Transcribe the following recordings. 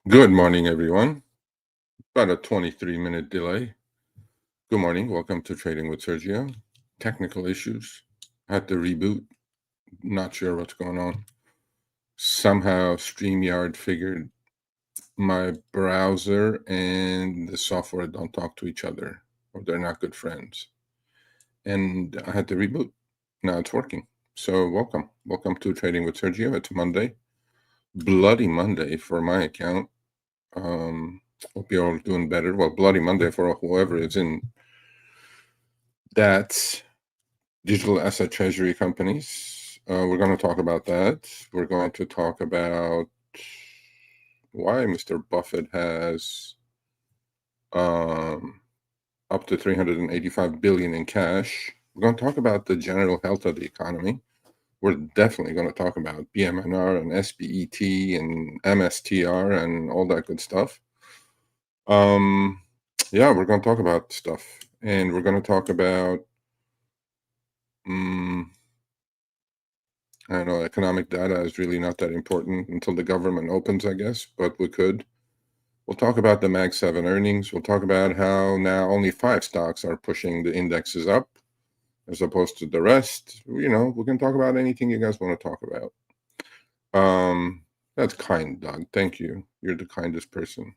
Good morning, everyone. About a 23-minute delay. Good morning. Welcome to Trading with Sergio. Technical issues. Had to reboot. Not sure what's going on. Somehow StreamYard figured my browser and the software don't talk to each other, or they're not good friends. And I had to reboot. Now it's working. So welcome. Welcome to Trading with Sergio. It's Monday. Bloody Monday for my account. Hope you're all doing better. Well, Bloody Monday for whoever is in that digital asset treasury companies. We're going to talk about that. We're going to talk about why Mr. Buffett has up to $385 billion in cash. We're going to talk about the general health of the economy. We're definitely going to talk about BMNR and SBET and MSTR and all that good stuff. Yeah, we're going to talk about stuff, and we're going to talk about I don't know, economic data is really not that important until the government opens, I guess, but we could. We'll talk about the Mag 7 earnings. We'll talk about how now only 5 stocks are pushing the indexes up as opposed to the rest. You know, we can talk about anything you guys want to talk about. That's kind, Doug. Thank you. You're the kindest person.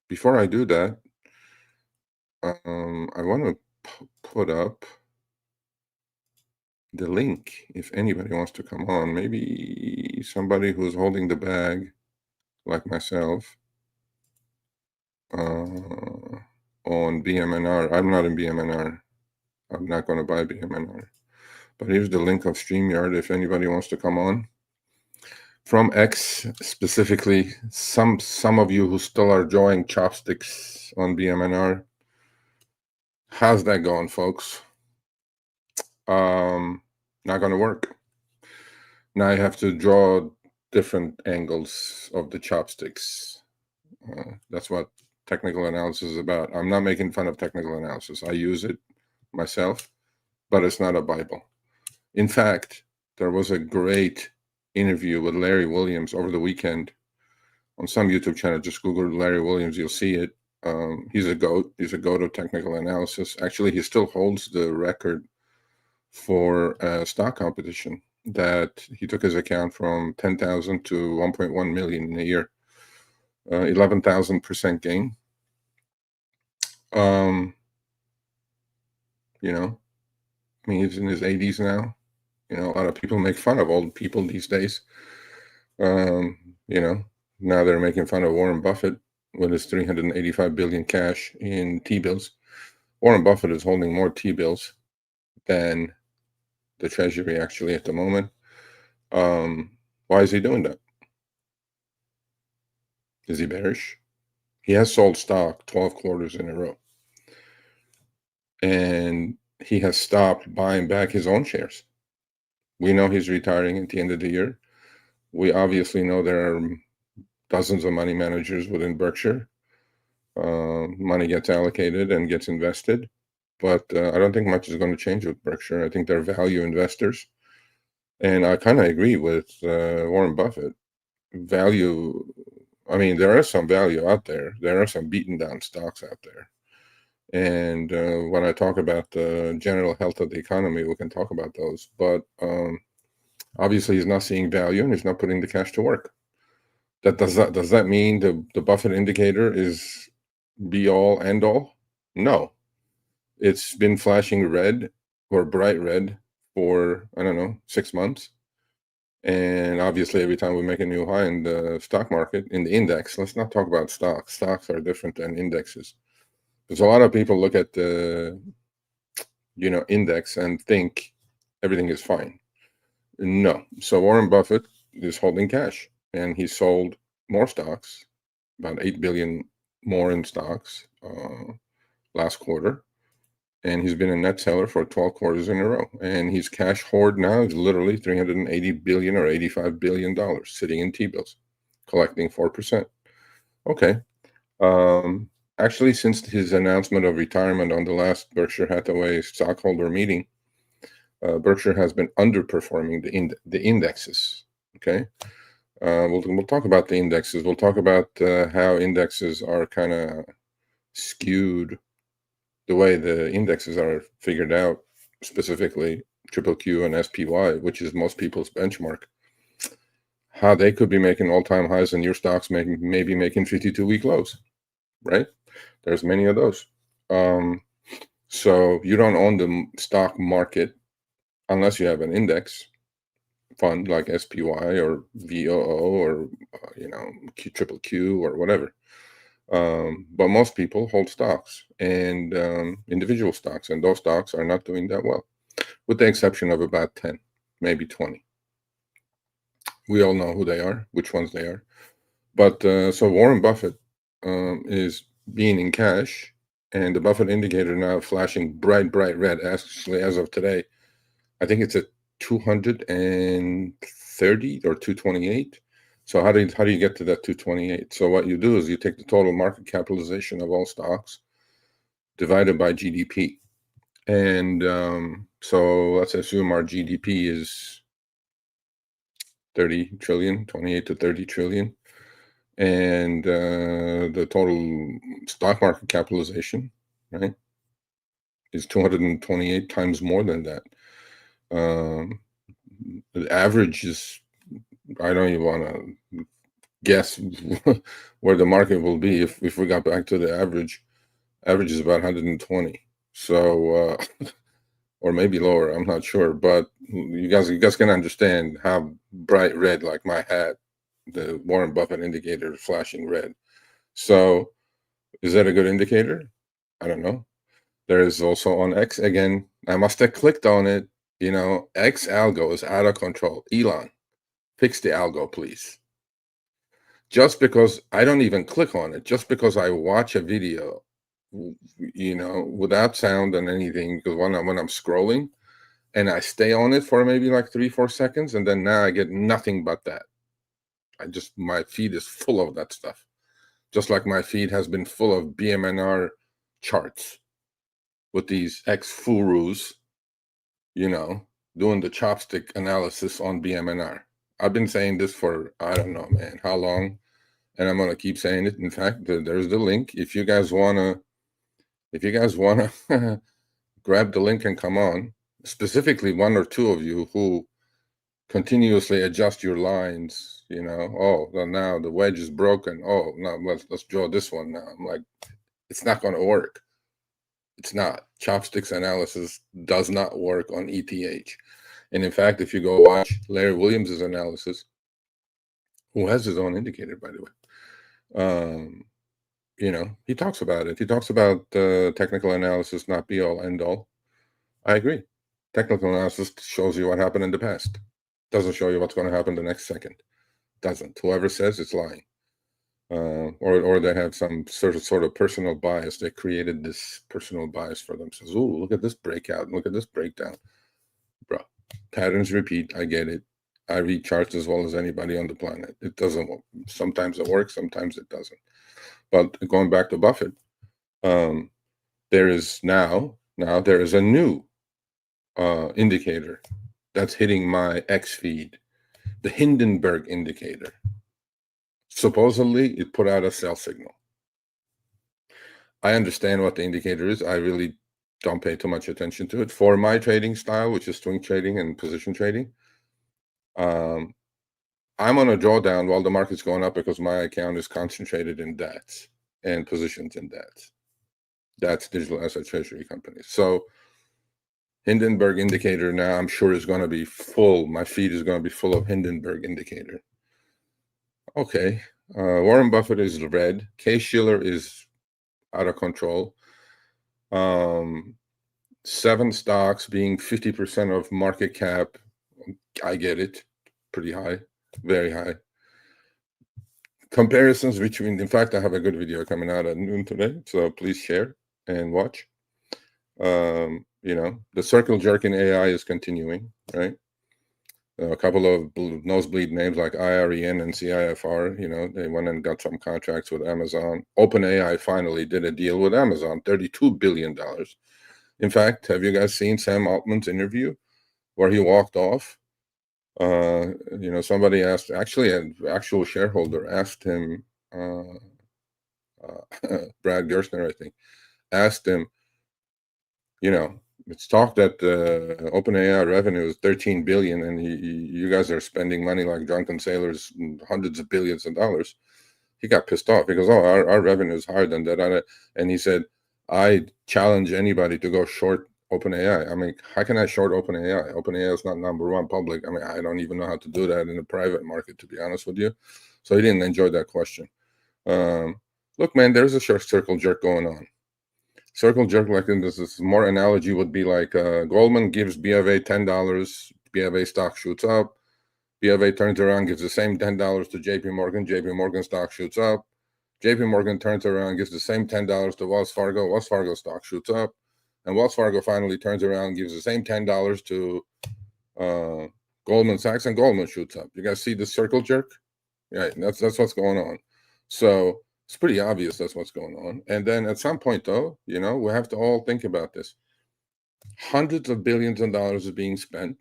Before I do that, I want to put up the link if anybody wants to come on. Maybe somebody who's holding the bag like myself on BMNR. I'm not in BMNR. I'm not going to buy BMNR. But here's the link of StreamYard if anybody wants to come on. From X specifically, some of you who still are drawing chopsticks on BMNR. How's that going, folks? Not going to work. Now I have to draw different angles of the chopsticks. That's what technical analysis is about. I'm not making fun of technical analysis. I use it myself, but it's not a Bible. In fact, there was a great interview with Larry Williams over the weekend on some YouTube channel. Just Google Larry Williams, you'll see it. He's a GOAT. He's a GOAT of technical analysis. Actually, he still holds the record for stock competition that he took his account from 10,000 to 1.1 million in a year. 11,000% gain. You know, I mean, he's in his 80s now. You know, a lot of people make fun of old people these days. You know, now they're making fun of Warren Buffett with his 385 billion cash in T-bills. Warren Buffett is holding more T-bills than the Treasury actually at the moment. Why is he doing that? Is he bearish? He has sold stock 12 quarters in a row. And he has stopped buying back his own shares. We know he's retiring at the end of the year. We obviously know there are dozens of money managers within Berkshire. Money gets allocated and gets invested. But I don't think much is going to change with Berkshire. I think they're value investors. And I kind of agree with Warren Buffett. Value, I mean, there is some value out there. There are some beaten down stocks out there. And when I talk about the general health of the economy, we can talk about those. But obviously, he's not seeing value and he's not putting the cash to work. Does that mean the Buffett indicator is be all end all? No. It's been flashing red or bright red for, I don't know, 6 months. And obviously, every time we make a new high in the stock market, in the index, let's not talk about stocks. Stocks are different than indexes. Because a lot of people look at the, index and think everything is fine. No. So Warren Buffett is holding cash, and he sold more stocks, about 8 billion more in stocks last quarter. And he's been a net seller for 12 quarters in a row. And his cash hoard now is literally 380 billion or $85 billion sitting in T-bills, collecting 4%. Okay. Actually, since his announcement of retirement on the last Berkshire Hathaway stockholder meeting, Berkshire has been underperforming the indexes. Okay. We'll talk about the indexes. We'll talk about how indexes are kind of skewed, the way the indexes are figured out, specifically triple Q and SPY, which is most people's benchmark. How they could be making all-time highs and your stocks maybe making 52-week lows, right? There's many of those. So you don't own the stock market unless you have an index fund like SPY or VOO or triple Q or whatever. But most people hold stocks and individual stocks, and those stocks are not doing that well, with the exception of about 10, maybe 20. We all know who they are, which ones they are. But so Warren Buffett is being in cash, and the Buffett indicator now flashing bright red. Actually, as of today, I think it's at 230 or 228. So how do you get to that 228? So what you do is you take the total market capitalization of all stocks divided by GDP. And so let's assume our GDP is 30 trillion, 28 to 30 trillion. And the total stock market capitalization, right, is 228 times more than that. The average is, I don't even want to guess where the market will be if we got back to the average. Average is about 120. So, or maybe lower, I'm not sure. But you guys can understand how bright red, like my hat, the Warren Buffett indicator is flashing red. So is that a good indicator? I don't know. There is also on X again. I must have clicked on it. X algo is out of control. Elon, fix the algo, please. Just because I don't even click on it, just because I watch a video, without sound and anything, because when I'm scrolling and I stay on it for maybe like 3-4 seconds, and then now I get nothing but that. My feed is full of that stuff. Just like my feed has been full of BMNR charts with these ex-furus, doing the chopstick analysis on BMNR. I've been saying this for, I don't know, man, how long, and I'm going to keep saying it. In fact, there's the link. If you guys want to grab the link and come on, specifically one or two of you who continuously adjust your lines, oh, well, now the wedge is broken. Oh, now let's draw this one now. I'm like, it's not going to work. It's not. Chopsticks analysis does not work on ETH. And in fact, if you go watch Larry Williams' analysis, who has his own indicator, by the way, he talks about it. He talks about technical analysis not be all end all. I agree. Technical analysis shows you what happened in the past. Doesn't show you what's going to happen the next second. Doesn't. Whoever says it's lying. Or they have some sort of personal bias. They created this personal bias for themselves. Ooh, look at this breakout. Look at this breakdown. Bro, patterns repeat. I get it. I read charts as well as anybody on the planet. It doesn't work. Sometimes it works. Sometimes it doesn't. But going back to Buffett, there is a new indicator that's hitting my X feed, the Hindenburg indicator. Supposedly, it put out a sell signal. I understand what the indicator is. I really don't pay too much attention to it. For my trading style, which is swing trading and position trading, I'm on a drawdown while the market's going up because my account is concentrated in DATs and positions in DATs. That's digital asset treasury companies. So Hindenburg indicator now, I'm sure, is going to be full. My feed is going to be full of Hindenburg indicator. Okay. Warren Buffett is red. Case-Shiller is out of control. 7 stocks being 50% of market cap. I get it. Pretty high. Very high. Comparisons between, in fact, I have a good video coming out at noon today, so please share and watch. The circle jerking AI is continuing, right? A couple of nosebleed names like IREN and CIFR, they went and got some contracts with Amazon. OpenAI finally did a deal with Amazon, $32 billion. In fact, have you guys seen Sam Altman's interview where he walked off Somebody asked, actually, an actual shareholder asked him, Brad Gerstner, I think, asked him, it's talked that OpenAI revenue is 13 billion, and you guys are spending money like drunken sailors, hundreds of billions of dollars. He got pissed off because our revenue is higher than that, and he said, I challenge anybody to go short OpenAI. I mean, how can I short OpenAI? OpenAI is not number one public. I mean, I don't even know how to do that in the private market, to be honest with you. So he didn't enjoy that question. Look, man, there's a circle jerk going on. Circle jerk, like in this more analogy would be like Goldman gives BofA $10, BofA stock shoots up. BofA turns around, gives the same $10 to JP Morgan stock shoots up. JP Morgan turns around, gives the same $10 to Wells Fargo stock shoots up. And Wells Fargo finally turns around, gives the same $10 to Goldman Sachs, and Goldman shoots up. You guys see the circle jerk? Right, that's what's going on. So it's pretty obvious that's what's going on. And then at some point, though, we have to all think about this. Hundreds of billions of dollars is being spent.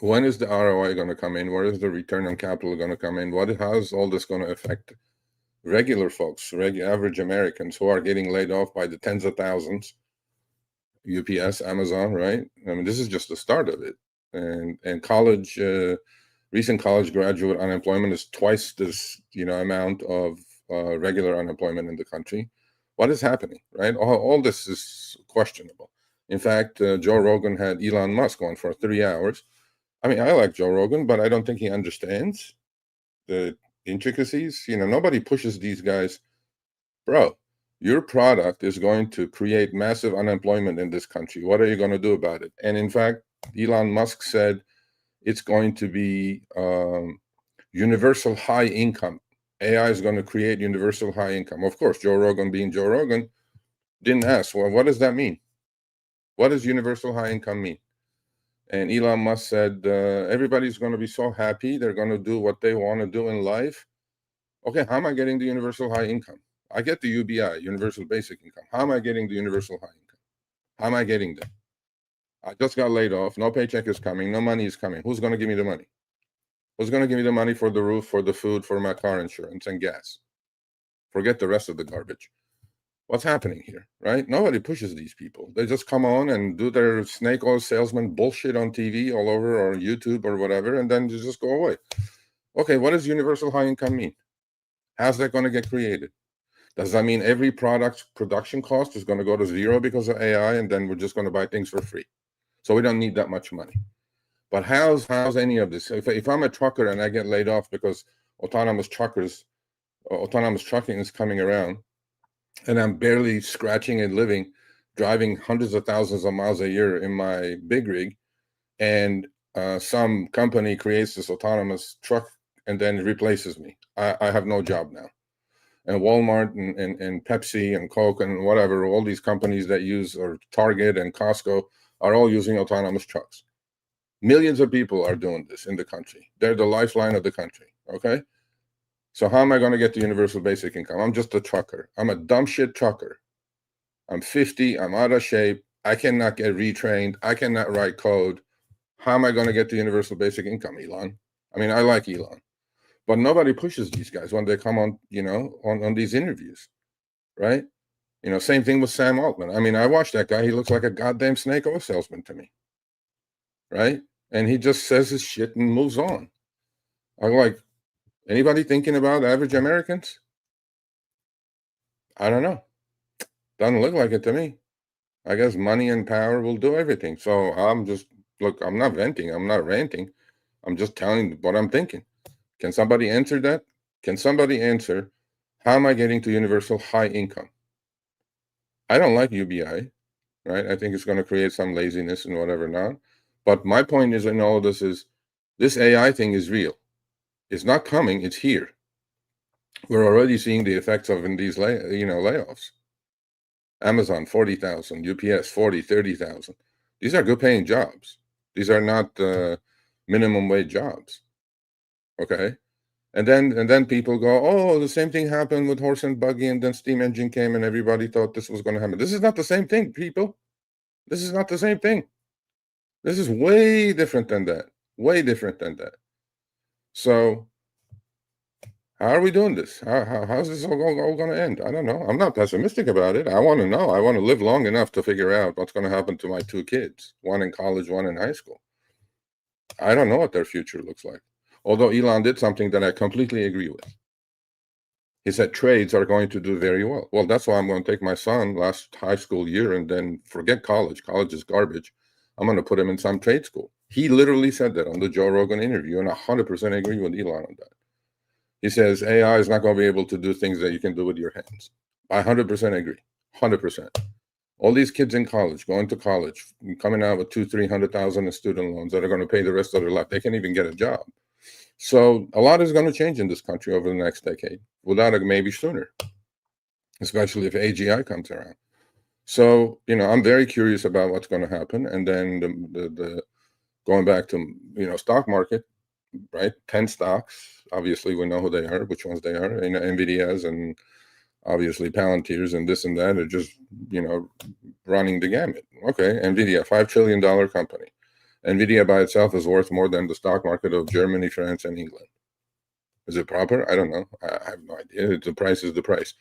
When is the ROI going to come in? Where is the return on capital going to come in? How is all this going to affect regular folks, average Americans who are getting laid off by the tens of thousands? UPS, Amazon, right? I mean, this is just the start of it. And college, recent college graduate unemployment is twice this, amount of regular unemployment in the country. What is happening, right? All this is questionable. In fact, Joe Rogan had Elon Musk on for 3 hours. I mean, I like Joe Rogan, but I don't think he understands the intricacies. Nobody pushes these guys. Bro, your product is going to create massive unemployment in this country. What are you going to do about it? And in fact, Elon Musk said it's going to be universal high income. AI is going to create universal high income. Of course, Joe Rogan, being Joe Rogan, didn't ask, well, what does that mean? What does universal high income mean? And Elon Musk said, everybody's going to be so happy. They're going to do what they want to do in life. Okay, how am I getting the universal high income? I get the UBI, universal basic income. How am I getting the universal high income? How am I getting that? I just got laid off. No paycheck is coming. No money is coming. Who's going to give me the money? Who's going to give me the money for the roof, for the food, for my car insurance and gas? Forget the rest of the garbage. What's happening here, right? Nobody pushes these people. They just come on and do their snake oil salesman bullshit on TV all over, or YouTube or whatever, and then they just go away. Okay, what does universal high income mean? How's that going to get created? Does that mean every product's production cost is going to go to zero because of AI, and then we're just going to buy things for free? So we don't need that much money. But how's any of this? If I'm a trucker and I get laid off because autonomous trucking is coming around, and I'm barely scratching and living, driving hundreds of thousands of miles a year in my big rig, and some company creates this autonomous truck and then it replaces me. I have no job now. And Walmart and Pepsi and Coke and whatever, all these companies that use, or Target and Costco, are all using autonomous trucks. Millions of people are doing this in the country. They're the lifeline of the country, okay? So how am I going to get the universal basic income? I'm just a trucker. I'm a dumb shit trucker. I'm 50. I'm out of shape. I cannot get retrained. I cannot write code. How am I going to get the universal basic income, Elon? I mean, I like Elon, but nobody pushes these guys when they come on, on these interviews, right? Same thing with Sam Altman. I mean, I watched that guy. He looks like a goddamn snake oil salesman to me, right? And he just says his shit and moves on. I'm like, anybody thinking about average Americans? I don't know. Doesn't look like it to me. I guess money and power will do everything. So I'm not venting. I'm not ranting. I'm just telling what I'm thinking. Can somebody answer that? Can somebody answer, how am I getting to universal high income? I don't like UBI, right? I think it's going to create some laziness and whatever not. But my point is in all of this is, this AI thing is real. It's not coming. It's here. We're already seeing the effects of in these layoffs. Amazon, 40,000, UPS, 40, 30,000. These are good paying jobs. These are not minimum wage jobs. Okay. And then people go, oh, the same thing happened with horse and buggy, and then steam engine came and everybody thought this was going to happen. This is not the same thing, people. This is not the same thing. This is way different than that. Way different than that. So how are we doing this? How's this all going to end? I don't know. I'm not pessimistic about it. I want to know. I want to live long enough to figure out what's going to happen to my two kids, one in college, one in high school. I don't know what their future looks like. Although Elon did something that I completely agree with. He said trades are going to do very well. Well, that's why I'm going to take my son last high school year and then forget college. College is garbage. I'm going to put him in some trade school. He literally said that on the Joe Rogan interview, and I 100% agree with Elon on that. He says AI is not going to be able to do things that you can do with your hands. I 100% agree. 100%. All these kids in college, going to college, coming out with $200,000-300,000 in student loans that are going to pay the rest of their life. They can't even get a job. So a lot is going to change in this country over the next decade, without a maybe sooner, especially if AGI comes around. So, I'm very curious about what's going to happen. And then the going back to, stock market, right? 10 stocks. Obviously, we know who they are, which ones they are. NVIDIA's and obviously Palantir's and this and that are just, running the gamut. Okay, NVIDIA, $5 trillion company. NVIDIA by itself is worth more than the stock market of Germany, France, and England. Is it proper? I don't know. I have no idea. The price is the price.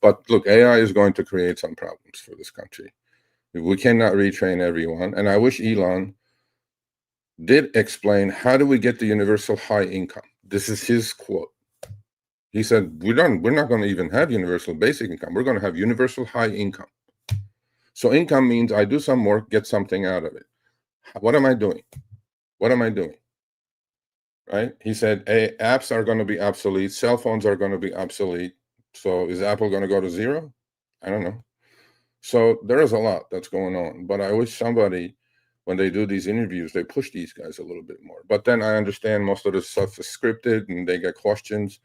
But look, AI is going to create some problems for this country. We cannot retrain everyone. And I wish Elon did explain, how do we get the universal high income? This is his quote. He said, we're not going to even have universal basic income. We're going to have universal high income. So income means I do some work, get something out of it. What am I doing? What am I doing? Right? He said, apps are going to be obsolete. Cell phones are going to be obsolete. So is Apple going to go to zero? I don't know. So there is a lot that's going on. But I wish somebody, when they do these interviews, they push these guys a little bit more. But then I understand most of the stuff is scripted and they get questions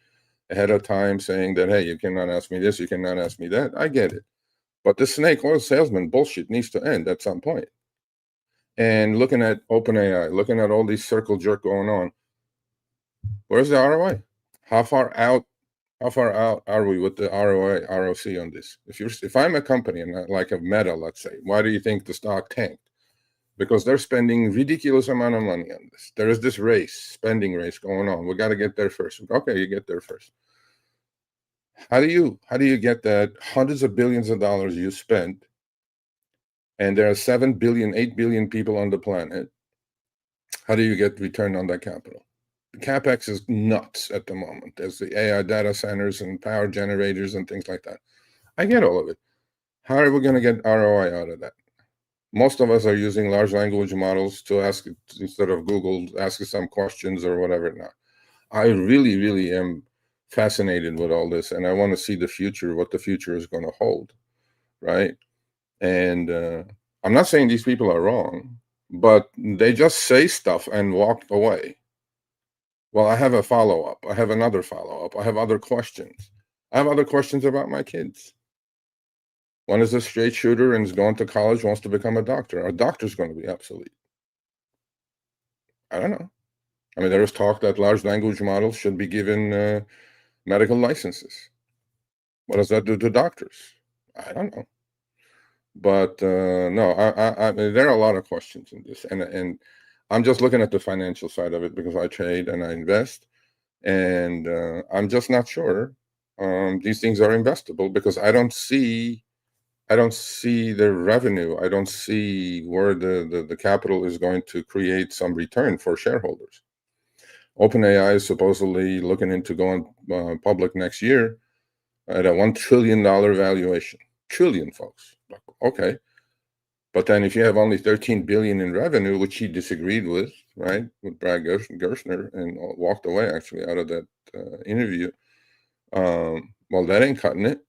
ahead of time saying that, hey, you cannot ask me this, you cannot ask me that. I get it. But the snake oil salesman bullshit needs to end at some point. And looking at OpenAI, looking at all these circle jerk going on, where's the ROI? How far out are we with the ROI, ROC on this? If I'm a company and like a Meta, let's say, why do you think the stock tanked? Because they're spending ridiculous amount of money on this. There is this spending race going on. We got to get there first. Okay, you get there first. How do you get that hundreds of billions of dollars you spent, and there are 7 billion, 8 billion people on the planet? How do you get return on that capital? The CapEx is nuts at the moment. There's the AI data centers and power generators and things like that. I get all of it. How are we going to get ROI out of that? Most of us are using large language models to ask, instead of Google, ask some questions or whatever. Now, I really, really am fascinated with all this, and I want to see the future, what the future is going to hold, right? And I'm not saying these people are wrong, but they just say stuff and walk away. Well, I have a follow-up. I have another follow-up. I have other questions. I have other questions about my kids. One is a straight shooter and is going to college, wants to become a doctor. A doctor's going to be obsolete. I don't know. I mean, there is talk that large language models should be given medical licenses. What does that do to doctors? I don't know. But no, I there are a lot of questions in this, and I'm just looking at the financial side of it because I trade and I invest, and I'm just not sure these things are investable because I don't see the revenue. I don't see where the capital is going to create some return for shareholders. OpenAI is supposedly looking into going public next year at a $1 trillion valuation. Trillion, folks. Okay. But then if you have only 13 billion in revenue, which he disagreed with, right, with Brad Gerstner, and walked away actually out of that interview, well, that ain't cutting it.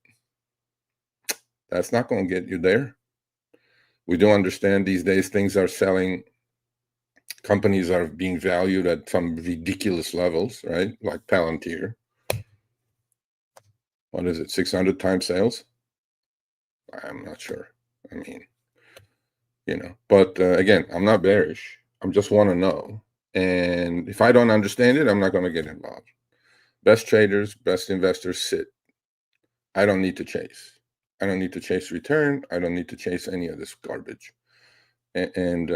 That's not going to get you there. We do understand these days things are selling. Companies are being valued at some ridiculous levels, right? Like Palantir. What is it, 600 times sales? I'm not sure. I mean, but again, I'm not bearish. I just want to know. And if I don't understand it, I'm not going to get involved. Best traders, best investors sit. I don't need to chase. I don't need to chase return. I don't need to chase any of this garbage. And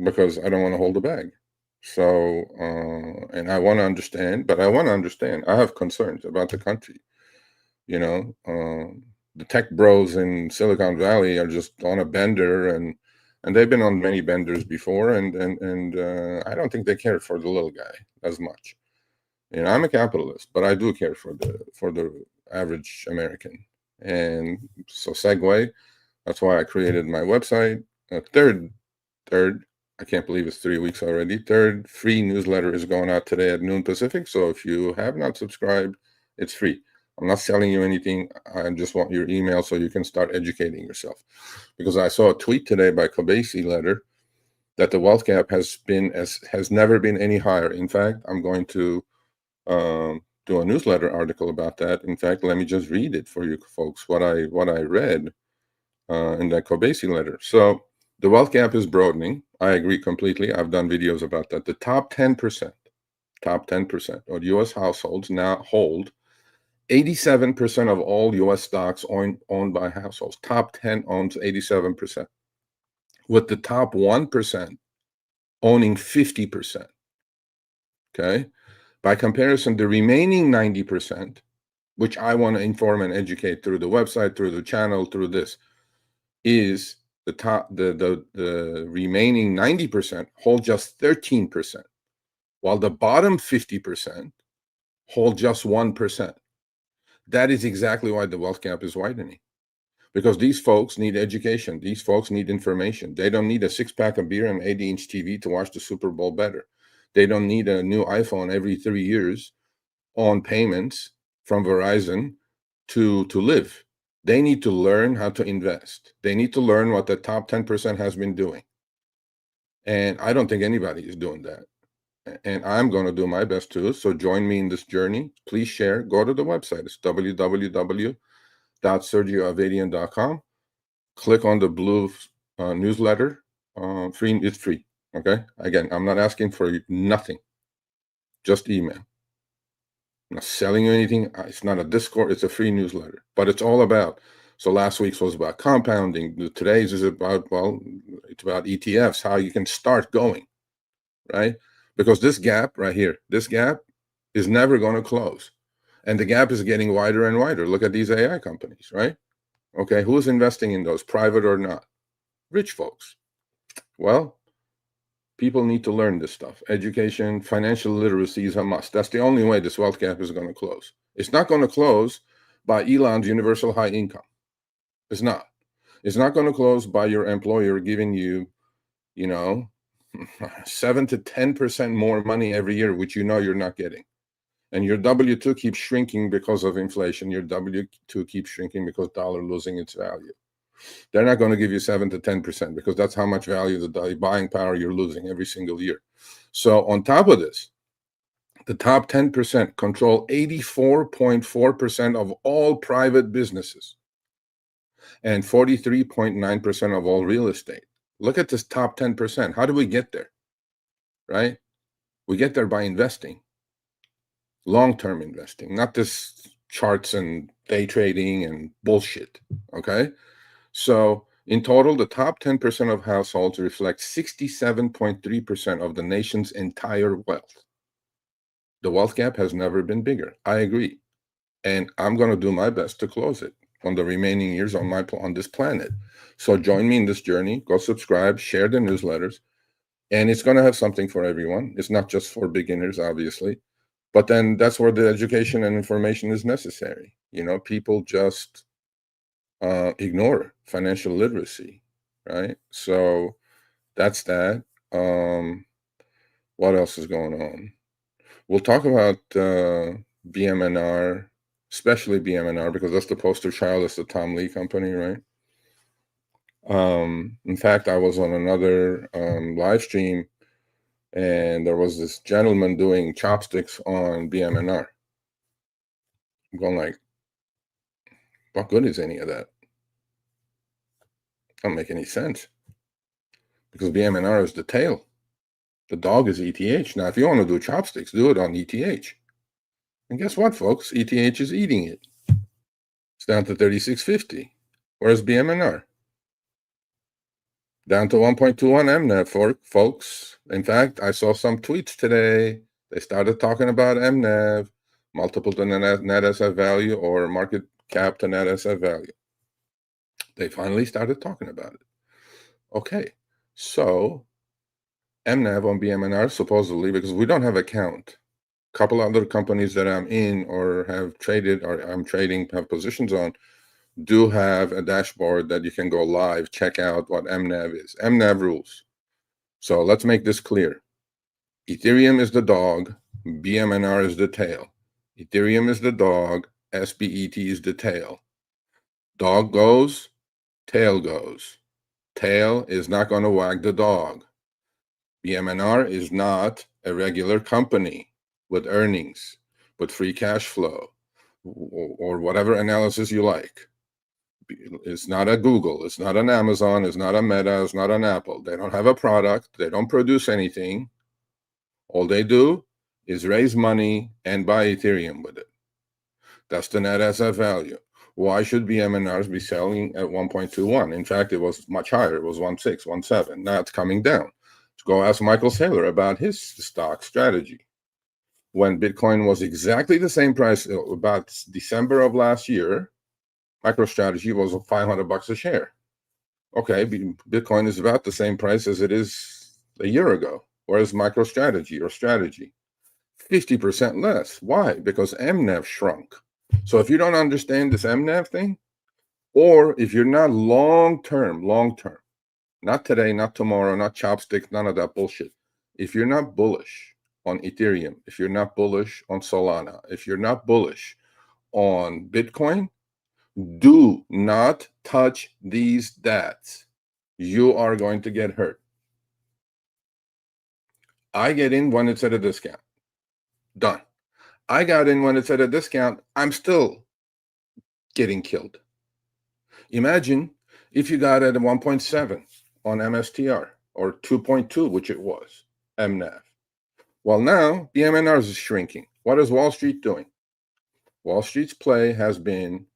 because I don't want to hold the bag. So, and I want to understand, but I want to understand. I have concerns about the country. You know, the tech bros in Silicon Valley are just on a bender, and they've been on many benders before, and I don't think they care for the little guy as much. You know, I'm a capitalist, but I do care for the average American. And so, segue. That's why I created my website. Third, I can't believe it's 3 weeks already. Third free newsletter is going out today at noon Pacific. So if you have not subscribed, it's free. I'm not selling you anything. I just want your email so you can start educating yourself. Because I saw a tweet today by Kobasi Letter that the wealth gap has never been any higher. In fact, I'm going to do a newsletter article about that. In fact, let me just read it for you folks. What I read in that Kobasi letter. So the wealth gap is broadening. I agree completely. I've done videos about that. The top 10% of U.S. households now hold 87% of all U.S. stocks owned by households. Top 10 owns 87%, with the top 1% owning 50%. Okay. By comparison, the remaining 90%, which I want to inform and educate through the website, through the channel, through this, is the remaining 90% hold just 13%, while the bottom 50% hold just 1%. That is exactly why the wealth gap is widening, because these folks need education. These folks need information. They don't need a 6-pack of beer and 80-inch TV to watch the Super Bowl better. They don't need a new iPhone every 3 years on payments from Verizon to live. They need to learn how to invest. They need to learn what the top 10% has been doing. And I don't think anybody is doing that. And I'm going to do my best too. So join me in this journey. Please share. Go to the website. It's www.sergioavadian.com. Click on the blue newsletter. Free. It's free. Okay. Again, I'm not asking for nothing. Just email. I'm not selling you anything. It's not a Discord. It's a free newsletter. But it's all about. So last week's was about compounding. Today's is about, well, it's about ETFs, how you can start going, right? Because this gap right here, this gap is never going to close. And the gap is getting wider and wider. Look at these AI companies, right? Okay, who's investing in those, private or not? Rich folks. Well, people need to learn this stuff. Education, financial literacy is a must. That's the only way this wealth gap is going to close. It's not going to close by Elon's universal high income. It's not. It's not going to close by your employer giving you, 7 to 10% more money every year, which you're not getting. And your W-2 keeps shrinking because of inflation. Your W-2 keeps shrinking because dollar losing its value. They're not going to give you 7 to 10% because that's how much value, the buying power you're losing every single year. So on top of this, the top 10% control 84.4% of all private businesses and 43.9% of all real estate. Look at this top 10%. How do we get there? Right? We get there by investing, long-term investing, not this charts and day trading and bullshit. Okay. So in total, the top 10% of households reflect 67.3% of the nation's entire wealth. The wealth gap has never been bigger. I agree. And I'm going to do my best to close it on the remaining years on this planet. So join me in this journey. Go subscribe, share the newsletters, and it's going to have something for everyone. It's not just for beginners, obviously, but then that's where the education and information is necessary. People just ignore financial literacy, right? So that's that. What else is going on? We'll talk about BMNR, especially BMNR, because that's the poster child. It's the Tom Lee company, right? In fact, I was on another live stream, and there was this gentleman doing chopsticks on BMNR. I'm going like, what good is any of that? Doesn't make any sense, because BMNR is the tail. The dog is ETH. Now, if you want to do chopsticks, do it on ETH. And guess what, folks? ETH is eating it. It's down to 36.50. Where's BMNR? Down to 1.21 MNAV, folks. In fact, I saw some tweets today. They started talking about MNAV, multiple to net asset value or market cap to net asset value. They finally started talking about it. Okay, so MNAV on BMNR supposedly, because we don't have a count. A couple other companies that I'm in or have traded or I'm trading, have positions on, do have a dashboard that you can go live, check out what MNAV is. MNAV rules. So let's make this clear. Ethereum is the dog, BMNR is the tail. Ethereum is the dog, SBET is the tail. Dog goes, tail goes. Tail is not going to wag the dog. BMNR is not a regular company with earnings, with free cash flow, or whatever analysis you like. It's not a Google, it's not an Amazon, it's not a Meta, it's not an Apple. They don't have a product, they don't produce anything. All they do is raise money and buy Ethereum with it. That's the net asset value. Why should BMNRs be selling at 1.21? In fact, it was much higher. It was 1.6, 1.7. Now it's coming down. Go ask Michael Saylor about his stock strategy. When Bitcoin was exactly the same price, about December of last year, MicroStrategy was $500 a share. Okay, Bitcoin is about the same price as it is a year ago. Whereas MicroStrategy or strategy, 50% less. Why? Because MNAV shrunk. So if you don't understand this MNAV thing, or if you're not long-term, not today, not tomorrow, not chopsticks, none of that bullshit. If you're not bullish on Ethereum, if you're not bullish on Solana, if you're not bullish on Bitcoin, do not touch these DATs. You are going to get hurt. I get in when it's at a discount. Done. I got in when it's at a discount. I'm still getting killed. Imagine if you got at a 1.7 on MSTR or 2.2, which it was, MNAV. Well, now the MNR is shrinking. What is Wall Street doing? Wall Street's play has been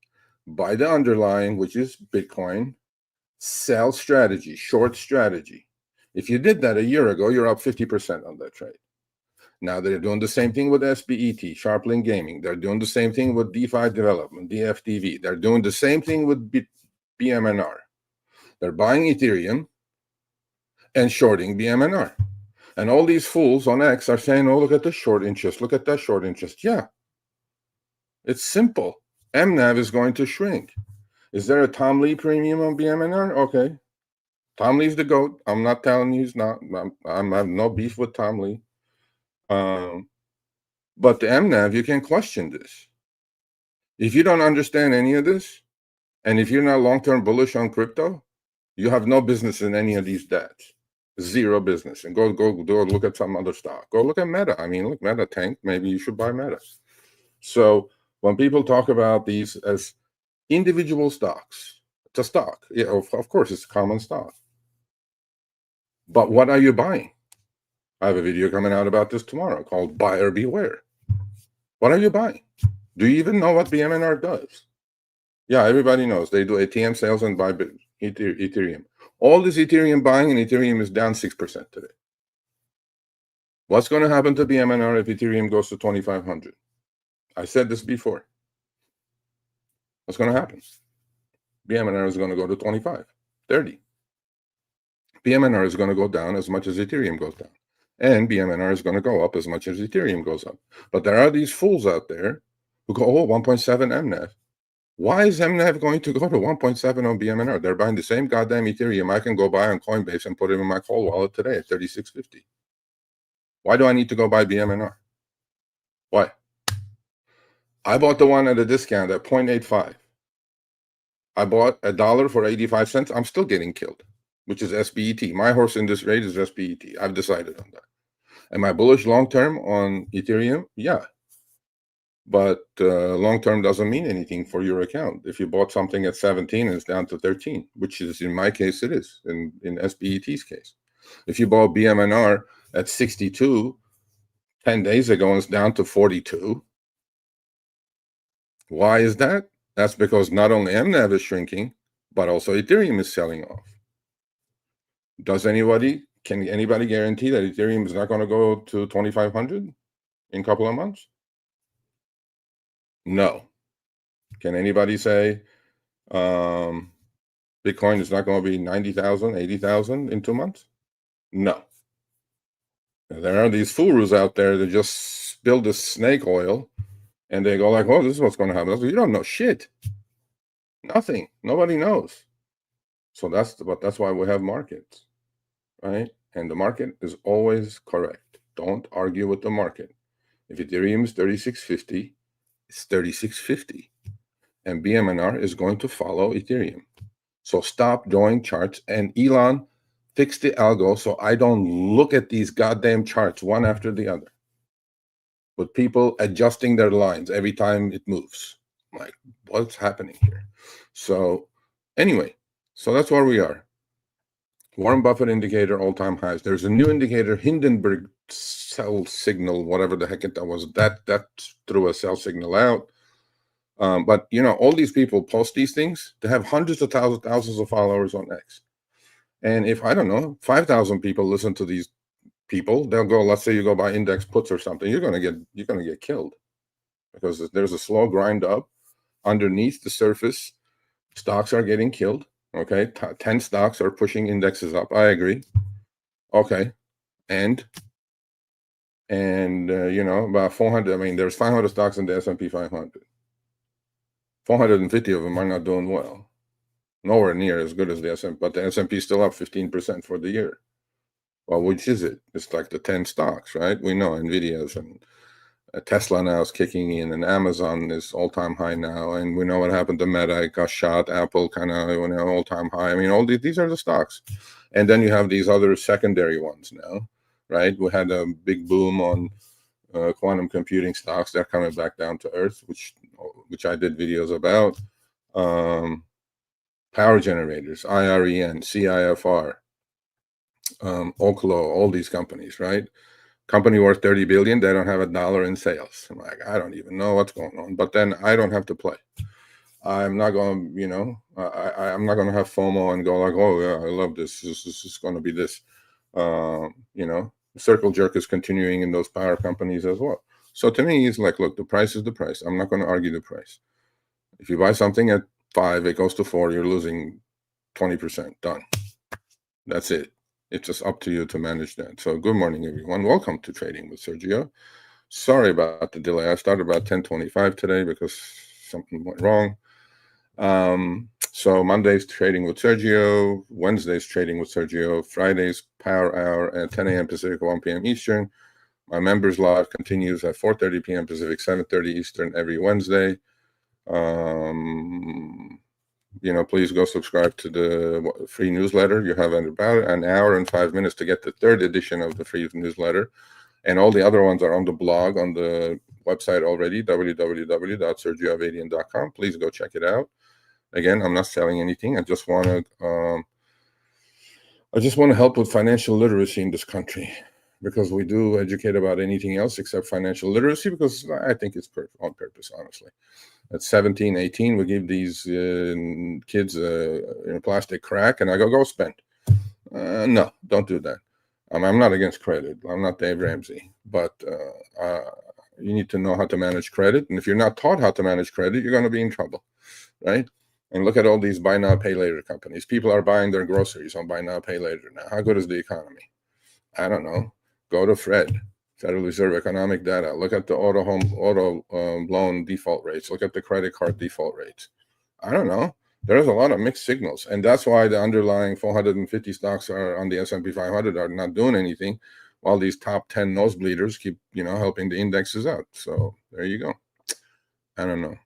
buy the underlying, which is Bitcoin, sell strategy, short strategy. If you did that a year ago, you're up 50% on that trade. Now they're doing the same thing with SBET, Sharplink Gaming. They're doing the same thing with DeFi Development, DFDV. They're doing the same thing with BMNR. They're buying Ethereum and shorting BMNR. And all these fools on X are saying, oh, look at the short interest. Look at that short interest. Yeah, it's simple. MNAV is going to shrink. Is there a Tom Lee premium on BMNR? Okay. Tom Lee's the GOAT. I'm not telling you he's not. I have no beef with Tom Lee. But the MNAV, you can question this. If you don't understand any of this, and if you're not long-term bullish on crypto, you have no business in any of these debts. Zero business. And go look at some other stock. Go look at Meta. I mean, look, Meta tanked. Maybe you should buy Meta. So when people talk about these as individual stocks, it's a stock. Yeah, of course, it's a common stock. But what are you buying? I have a video coming out about this tomorrow called Buyer Beware. What are you buying? Do you even know what BMNR does? Yeah, everybody knows. They do ATM sales and buy Ethereum. All this Ethereum buying, and Ethereum is down 6% today. What's going to happen to BMNR if Ethereum goes to 2,500? I said this before. What's going to happen? BMNR is going to go to 25, 30. BMNR is going to go down as much as Ethereum goes down. And BMNR is going to go up as much as Ethereum goes up. But there are these fools out there who go, oh, 1.7 MNAV. Why is MNAV going to go to 1.7 on BMNR? They're buying the same goddamn Ethereum I can go buy on Coinbase and put it in my cold wallet today at 36.50. Why do I need to go buy BMNR? Why? I bought the one at a discount at 0.85. I bought $1 for 85 cents. I'm still getting killed, which is SBET. My horse in this race is SBET. I've decided on that. Am I bullish long-term on Ethereum? Yeah. But long-term doesn't mean anything for your account. If you bought something at 17 and it's down to 13, which is in my case, it is in SBET's case. If you bought BMNR at 62 10 days ago and it's down to 42, why is that? That's because not only MNAV is shrinking, but also Ethereum is selling off. Can anybody guarantee that Ethereum is not going to go to 2,500 in a couple of months? No. Can anybody say Bitcoin is not going to be 90,000, 80,000 in 2 months? No. There are these fools out there that just spill the snake oil and they go like, oh, this is what's going to happen. You don't know shit. Nothing. Nobody knows. So that's why we have markets, right? And the market is always correct. Don't argue with the market. If Ethereum is 3650, it's 3650. And BMNR is going to follow Ethereum. So stop drawing charts. And Elon, fix the algo so I don't look at these goddamn charts one after the other, with people adjusting their lines every time it moves. I'm like, what's happening here? So anyway, so that's where we are. Warren Buffett indicator, all-time highs. There's a new indicator, Hindenburg sell signal, whatever the heck that was. That threw a sell signal out. But you know, all these people post these things. They have hundreds of thousands of followers on X. And if, I don't know, 5,000 people listen to these people, they'll go, let's say you go buy index puts or something, you're gonna get killed, because there's a slow grind up underneath the surface. Stocks are getting killed. Okay, 10 stocks are pushing indexes up. I agree. Okay, and you know, about 400. I mean, there's 500 stocks in the S&P 500. 450 of them are not doing well. Nowhere near as good as the S&P, but the S&P is still up 15% for the year. Well, which is it? It's like the 10 stocks, right? We know Nvidia's and Tesla now is kicking in, and Amazon is all-time high now, and we know what happened to Meta. It got shot. Apple kind of, you know, all-time high. I mean, all these are the stocks, and then you have these other secondary ones now, right? We had a big boom on quantum computing stocks. They're coming back down to earth, which I did videos about. Power generators, IREN, CIFR, Oklo, all these companies, right? Company worth 30 billion, they don't have $1 in sales. I'm like, I don't even know what's going on. But then I don't have to play. I'm not going to, you know, I'm not going to have FOMO and go like, oh yeah, I love this. This is going to be this. You know, circle jerk is continuing in those power companies as well. So to me, it's like, look, the price is the price. I'm not going to argue the price. If you buy something at 5, it goes to 4, you're losing 20%. Done. That's it. It's just up to you to manage that. So good morning, everyone. Welcome to Trading with Sergio. Sorry about the delay. I started about 10:25 today because something went wrong. So Monday's Trading with Sergio, Wednesday's Trading with Sergio, Friday's Power Hour at 10 a.m. Pacific, 1 p.m. Eastern. My members live continues at 4:30 p.m. Pacific, 7:30 Eastern every Wednesday. You know, please go subscribe to the free newsletter. You have about an hour and 5 minutes to get the 3rd edition of the free newsletter. And all the other ones are on the blog, on the website already, www.sergioavadian.com. Please go check it out. Again, I'm not selling anything. I just want to help with financial literacy in this country, because we do educate about anything else except financial literacy, because I think it's on purpose, honestly. At 17, 18, we give these kids a plastic crack, and I go spend. No, don't do that. I'm not against credit. I'm not Dave Ramsey, but you need to know how to manage credit. And if you're not taught how to manage credit, you're going to be in trouble, right? And look at all these buy now, pay later companies. People are buying their groceries on buy now, pay later now. How good is the economy? I don't know. Go to Fred, Federal Reserve Economic Data. Look at the auto loan default rates. Look at the credit card default rates. I don't know. There's a lot of mixed signals, and that's why the underlying 450 stocks are on the S&P 500 are not doing anything, while these top 10 nosebleeders keep, you know, helping the indexes out. So there you go. I don't know,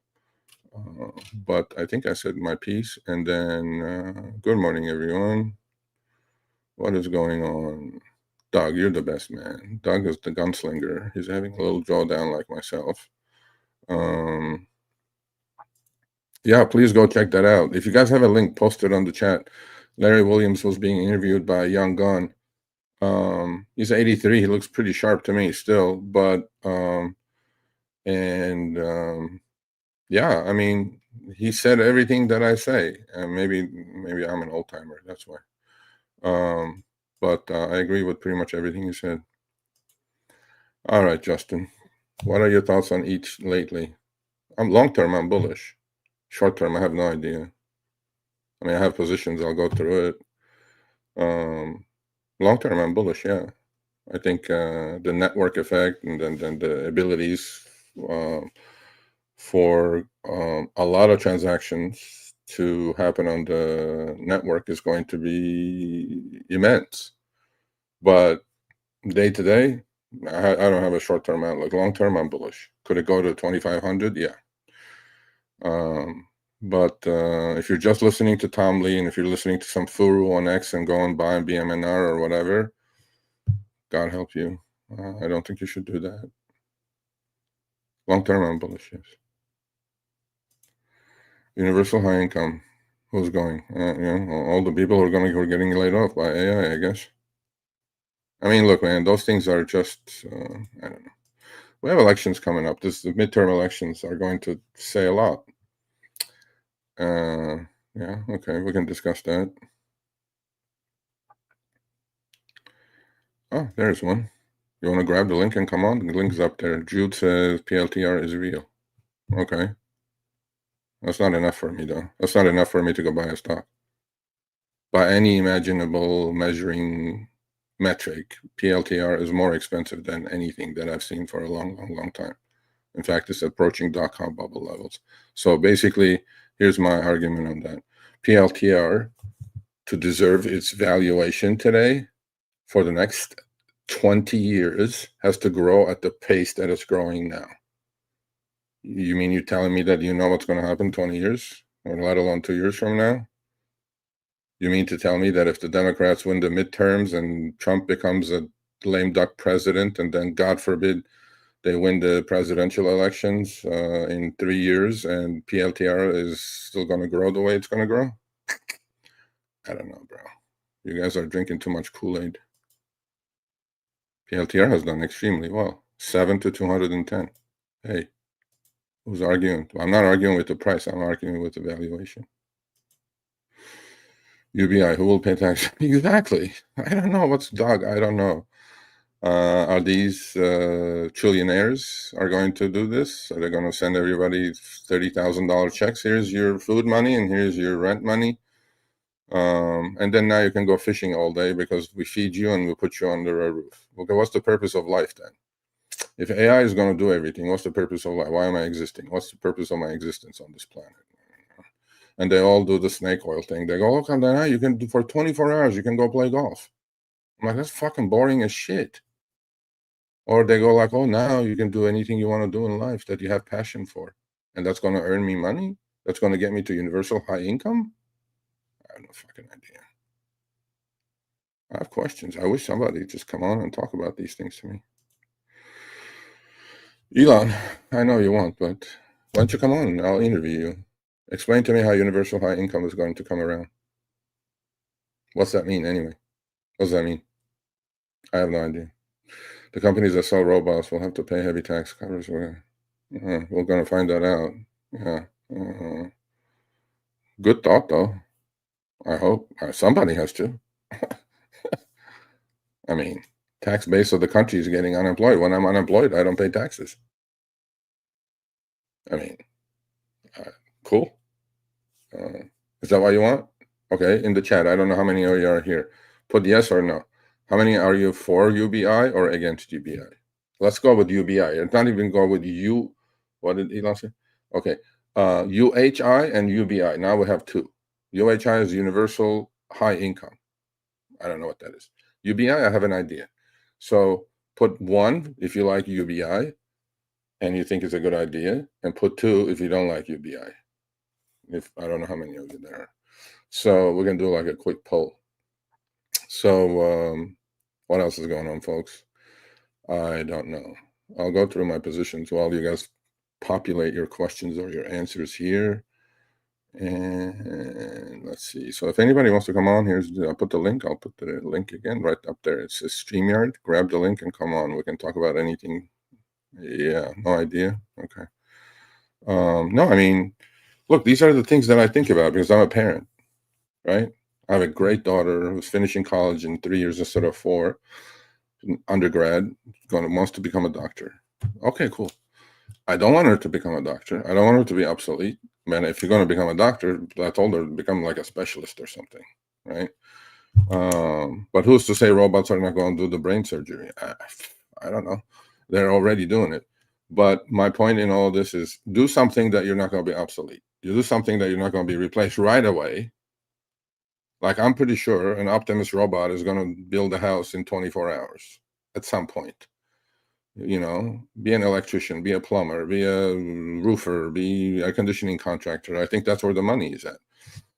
but I think I said my piece. And then good morning, everyone. What is going on? Doug, you're the best, man. Doug is the gunslinger. He's having a little drawdown like myself. Yeah, please go check that out. If you guys have a link, post it on the chat. Larry Williams was being interviewed by Young Gun. He's 83. He looks pretty sharp to me still, but yeah, I mean, he said everything that I say, and maybe I'm an old timer. That's why. but I agree with pretty much everything you said. All right, Justin, what are your thoughts on each lately? Long term, I'm bullish. Short term, I have no idea. I mean, I have positions. I'll go through it. Long term, I'm bullish. Yeah, I think the network effect and then the abilities for a lot of transactions to happen on the network is going to be immense. But day to day, I don't have a short term outlook. Long term, I'm bullish. Could it go to 2,500? Yeah. But if you're just listening to Tom Lee and if you're listening to some Furu on X and go and buy BMNR or whatever, God help you. I don't think you should do that. Long term, I'm bullish, yes. Universal high income. Who's going? All the people who are getting laid off by AI, I guess. I mean, look, man, those things are just, I don't know. We have elections coming up. The midterm elections are going to say a lot. Yeah, okay, we can discuss that. Oh, there's one. You want to grab the link and come on? The link's up there. Jude says PLTR is real. Okay. That's not enough for me, though. That's not enough for me to go buy a stock. By any imaginable measuring metric, PLTR is more expensive than anything that I've seen for a long time. In fact, it's approaching dot-com bubble levels. So basically, here's my argument on that. PLTR, to deserve its valuation today for the next 20 years, has to grow at the pace that it's growing now. You mean you're telling me that you know what's going to happen 20 years, or let alone 2 years from now? You mean to tell me that if the Democrats win the midterms and Trump becomes a lame duck president, and then, God forbid, they win the presidential elections in 3 years, and PLTR is still going to grow the way it's going to grow? I don't know, bro. You guys are drinking too much Kool-Aid. PLTR has done extremely well. 7 to 210. Hey, who's arguing? I'm not arguing with the price. I'm arguing with the valuation. UBI, who will pay tax? Exactly. I don't know. What's dog? I don't know. Are these trillionaires are going to do this? Are they going to send everybody $30,000 checks? Here's your food money and here's your rent money. And then now you can go fishing all day because we feed you and we put you under a roof. Okay, what's the purpose of life then? If AI is going to do everything, what's the purpose of life? Why am I existing? What's the purpose of my existence on this planet? And they all do the snake oil thing. They go, look, now you can do for 24 hours, you can go play golf. I'm like, that's fucking boring as shit. Or they go like, oh, now you can do anything you want to do in life that you have passion for. And that's going to earn me money? That's going to get me to universal high income? I have no fucking idea. I have questions. I wish somebody would just come on and talk about these things to me. Elon, I know you won't, but why don't you come on and I'll interview you. Explain to me how universal high income is going to come around. What's that mean anyway? What does that mean? I have no idea. The companies that sell robots will have to pay heavy tax covers. We're going to find that out. Yeah. Good thought, though. I hope somebody has to. I mean, tax base of the country is getting unemployed. When I'm unemployed, I don't pay taxes. I mean, cool. Is that what you want? Okay, in the chat. I don't know how many of you are here. Put yes or no. How many are you for UBI or against UBI? Let's go with UBI. Let's not even go with U. What did Elon say? Okay. UHI and UBI. Now we have two. UHI is universal high income. I don't know what that is. UBI, I have an idea. So put 1 if you like UBI and you think it's a good idea, and put 2 if you don't like UBI. If I don't know how many of you there are. So we're going to do like a quick poll. So what else is going on, folks? I don't know. I'll go through my positions while you guys populate your questions or your answers here. And let's see. So if anybody wants to come on, I'll put the link. I'll put the link again right up there. It says StreamYard. Grab the link and come on. We can talk about anything. Yeah, no idea. Okay. No, I mean, look, these are the things that I think about because I'm a parent, right? I have a great daughter who's finishing college in 3 years instead of 4, undergrad, wants to become a doctor. Okay, cool. I don't want her to become a doctor. I don't want her to be obsolete. Man, if you're going to become a doctor, I told her to become like a specialist or something, right? But who's to say robots are not going to do the brain surgery? I don't know. They're already doing it. But my point in all this is do something that you're not going to be obsolete. You do something that you're not going to be replaced right away. Like I'm pretty sure an Optimus robot is going to build a house in 24 hours at some point. You know, be an electrician, be a plumber, be a roofer, be a conditioning contractor. I think that's where the money is at.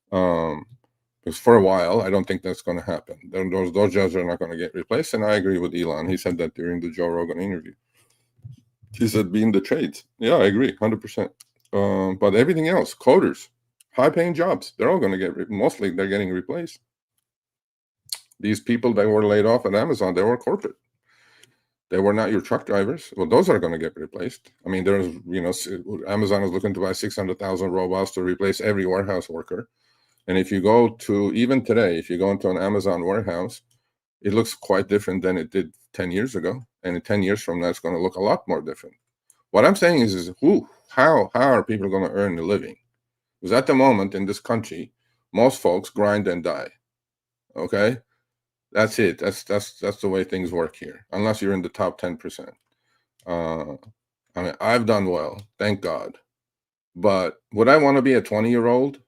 Because for a while, I don't think that's going to happen. Those jobs are not going to get replaced. And I agree with Elon. He said that during the Joe Rogan interview. He said, be in the trades. Yeah, I agree, 100%. But everything else, coders, high-paying jobs, they're all going to get, mostly they're getting replaced. These people that were laid off at Amazon, they were corporate. They were not your truck drivers. Well, those are going to get replaced. I mean, there's, you know, Amazon is looking to buy 600,000 robots to replace every warehouse worker. And if you go to, even today, if you go into an Amazon warehouse, it looks quite different than it did 10 years ago. And in 10 years from now, it's going to look a lot more different. What I'm saying is how are people going to earn a living? Because at the moment in this country, most folks grind and die. Okay? That's it. That's the way things work here, unless you're in the top 10%. I mean, I've done well, thank God. But would I want to be a 20-year-old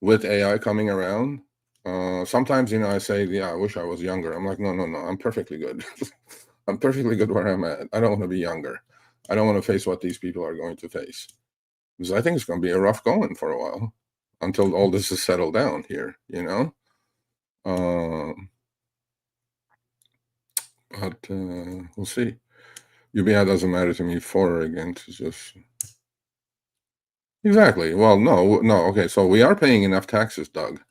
with AI coming around? Sometimes, you know, I say, yeah, I wish I was younger. I'm like, no, I'm perfectly good. I'm perfectly good where I'm at. I don't want to be younger. I don't want to face what these people are going to face. Because I think it's going to be a rough going for a while until all this is settled down here, you know? But we'll see. UBI doesn't matter to me, for or against. It's just exactly. Well, no. Okay, so we are paying enough taxes, Doug.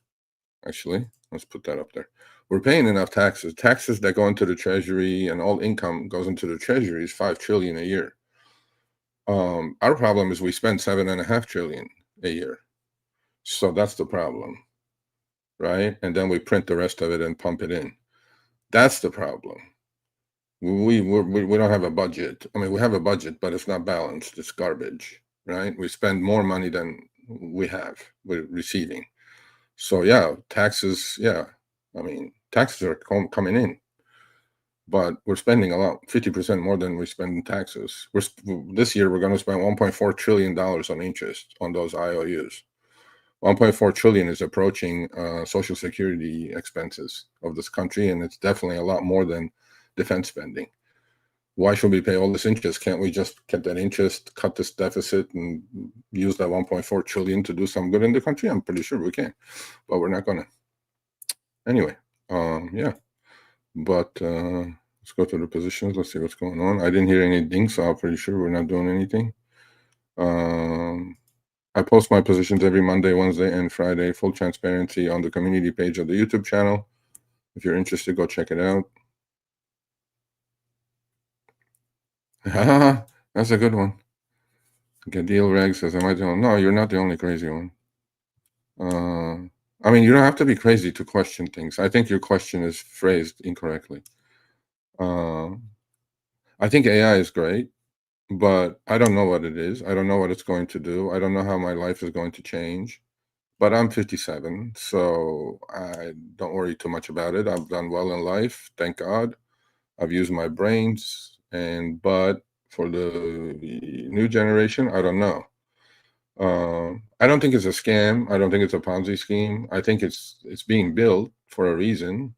Actually, let's put that up there. We're paying enough taxes. Taxes that go into the treasury and all income goes into the treasury is $5 trillion a year. Our problem is we spend $7.5 trillion a year. So that's the problem, right? And then we print the rest of it and pump it in. That's the problem. We don't have a budget. I mean, we have a budget, but it's not balanced. It's garbage, right? We spend more money than we're receiving. So yeah, taxes. Yeah, I mean, taxes are coming in, but we're spending a lot, 50% more than we spend in taxes. This year we're going to spend $1.4 trillion on interest on those IOUs. 1.4 trillion is approaching Social Security expenses of this country, and it's definitely a lot more than defense spending. Why should we pay all this interest? Can't we just get that interest, cut this deficit, and use that 1.4 trillion to do some good in the country? I'm pretty sure we can, but we're not gonna. Anyway, yeah. But let's go to the positions. Let's see what's going on. I didn't hear any dings, so I'm pretty sure we're not doing anything. I post my positions every Monday, Wednesday, and Friday. Full transparency on the community page of the YouTube channel. If you're interested, go check it out. That's a good one. Gadil Reg says, am I the only? No, you're not the only crazy one. I mean, you don't have to be crazy to question things. I think your question is phrased incorrectly. I think AI is great, but I don't know what it is. I don't know what it's going to do. I don't know how my life is going to change. But I'm 57, so I don't worry too much about it. I've done well in life, thank God. I've used my brains, but for the new generation, I don't know. I don't think it's a scam. I don't think it's a Ponzi scheme. I think it's being built for a reason.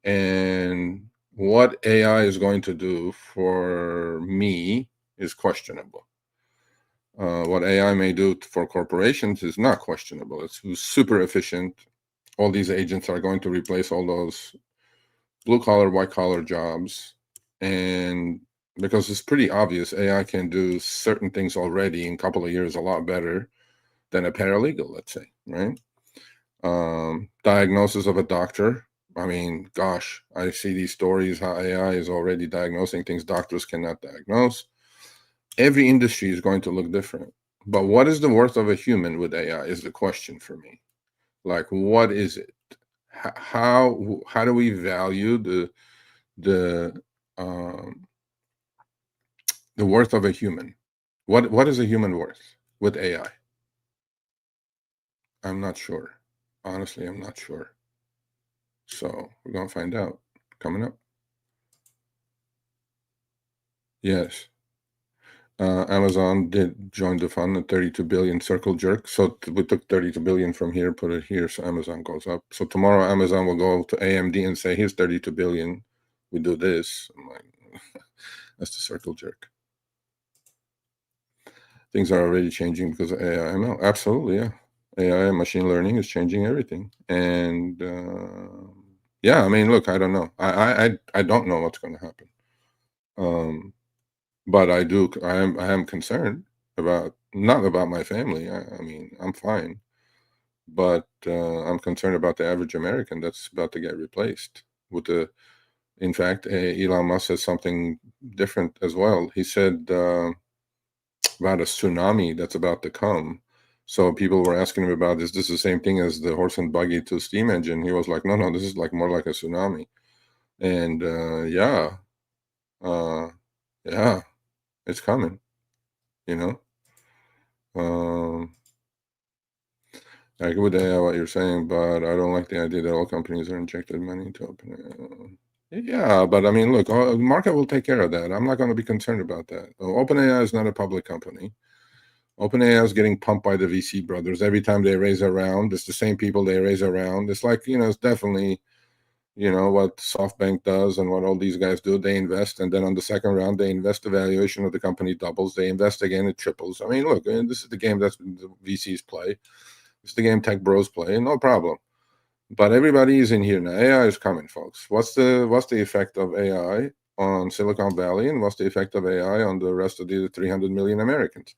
And what AI is going to do for me is questionable. What AI may do for corporations is not questionable. It's super efficient. All these agents are going to replace all those blue-collar, white-collar jobs. And because it's pretty obvious, AI can do certain things already in a couple of years a lot better than a paralegal, let's say, right? Diagnosis of a doctor. I mean, gosh, I see these stories how AI is already diagnosing things doctors cannot diagnose. Every industry is going to look different. But what is the worth of a human with AI is the question for me. Like, what is it? How do we value the um, the worth of a human? What is a human worth with AI? I'm not sure. Honestly, I'm not sure. So we're gonna find out coming up. Yes. Amazon did join the fund at 32 billion circle jerk. So we took 32 billion from here, put it here, so Amazon goes up. So tomorrow Amazon will go to AMD and say, here's 32 billion. We do this. I'm like, that's the circle jerk. Things are already changing because of AI ML. Absolutely, yeah. AI and machine learning is changing everything. And yeah, I mean, look, I don't know. I don't know what's going to happen. But I am concerned about, not about my family. I mean, I'm fine, but I'm concerned about the average American that's about to get replaced with the. In fact, Elon Musk says something different as well. He said about a tsunami that's about to come. So people were asking him about, is this the same thing as the horse and buggy to steam engine? He was like, no, this is like more like a tsunami. And uh, yeah, it's coming. You know. Um, I agree with what you're saying, but I don't like the idea that all companies are injected money into open. Yeah, but I mean, look, the market will take care of that. I'm not going to be concerned about that. OpenAI is not a public company. OpenAI is getting pumped by the VC brothers every time they raise a round. It's the same people they raise a round. It's like, it's definitely, what SoftBank does and what all these guys do. They invest, and then on the second round, they invest. The valuation of the company doubles. They invest again, it triples. I mean, look, this is the game that the VCs play. It's the game tech bros play, no problem. But everybody is in here now. AI is coming, folks. What's the effect of AI on Silicon Valley, and what's the effect of AI on the rest of the 300 million Americans?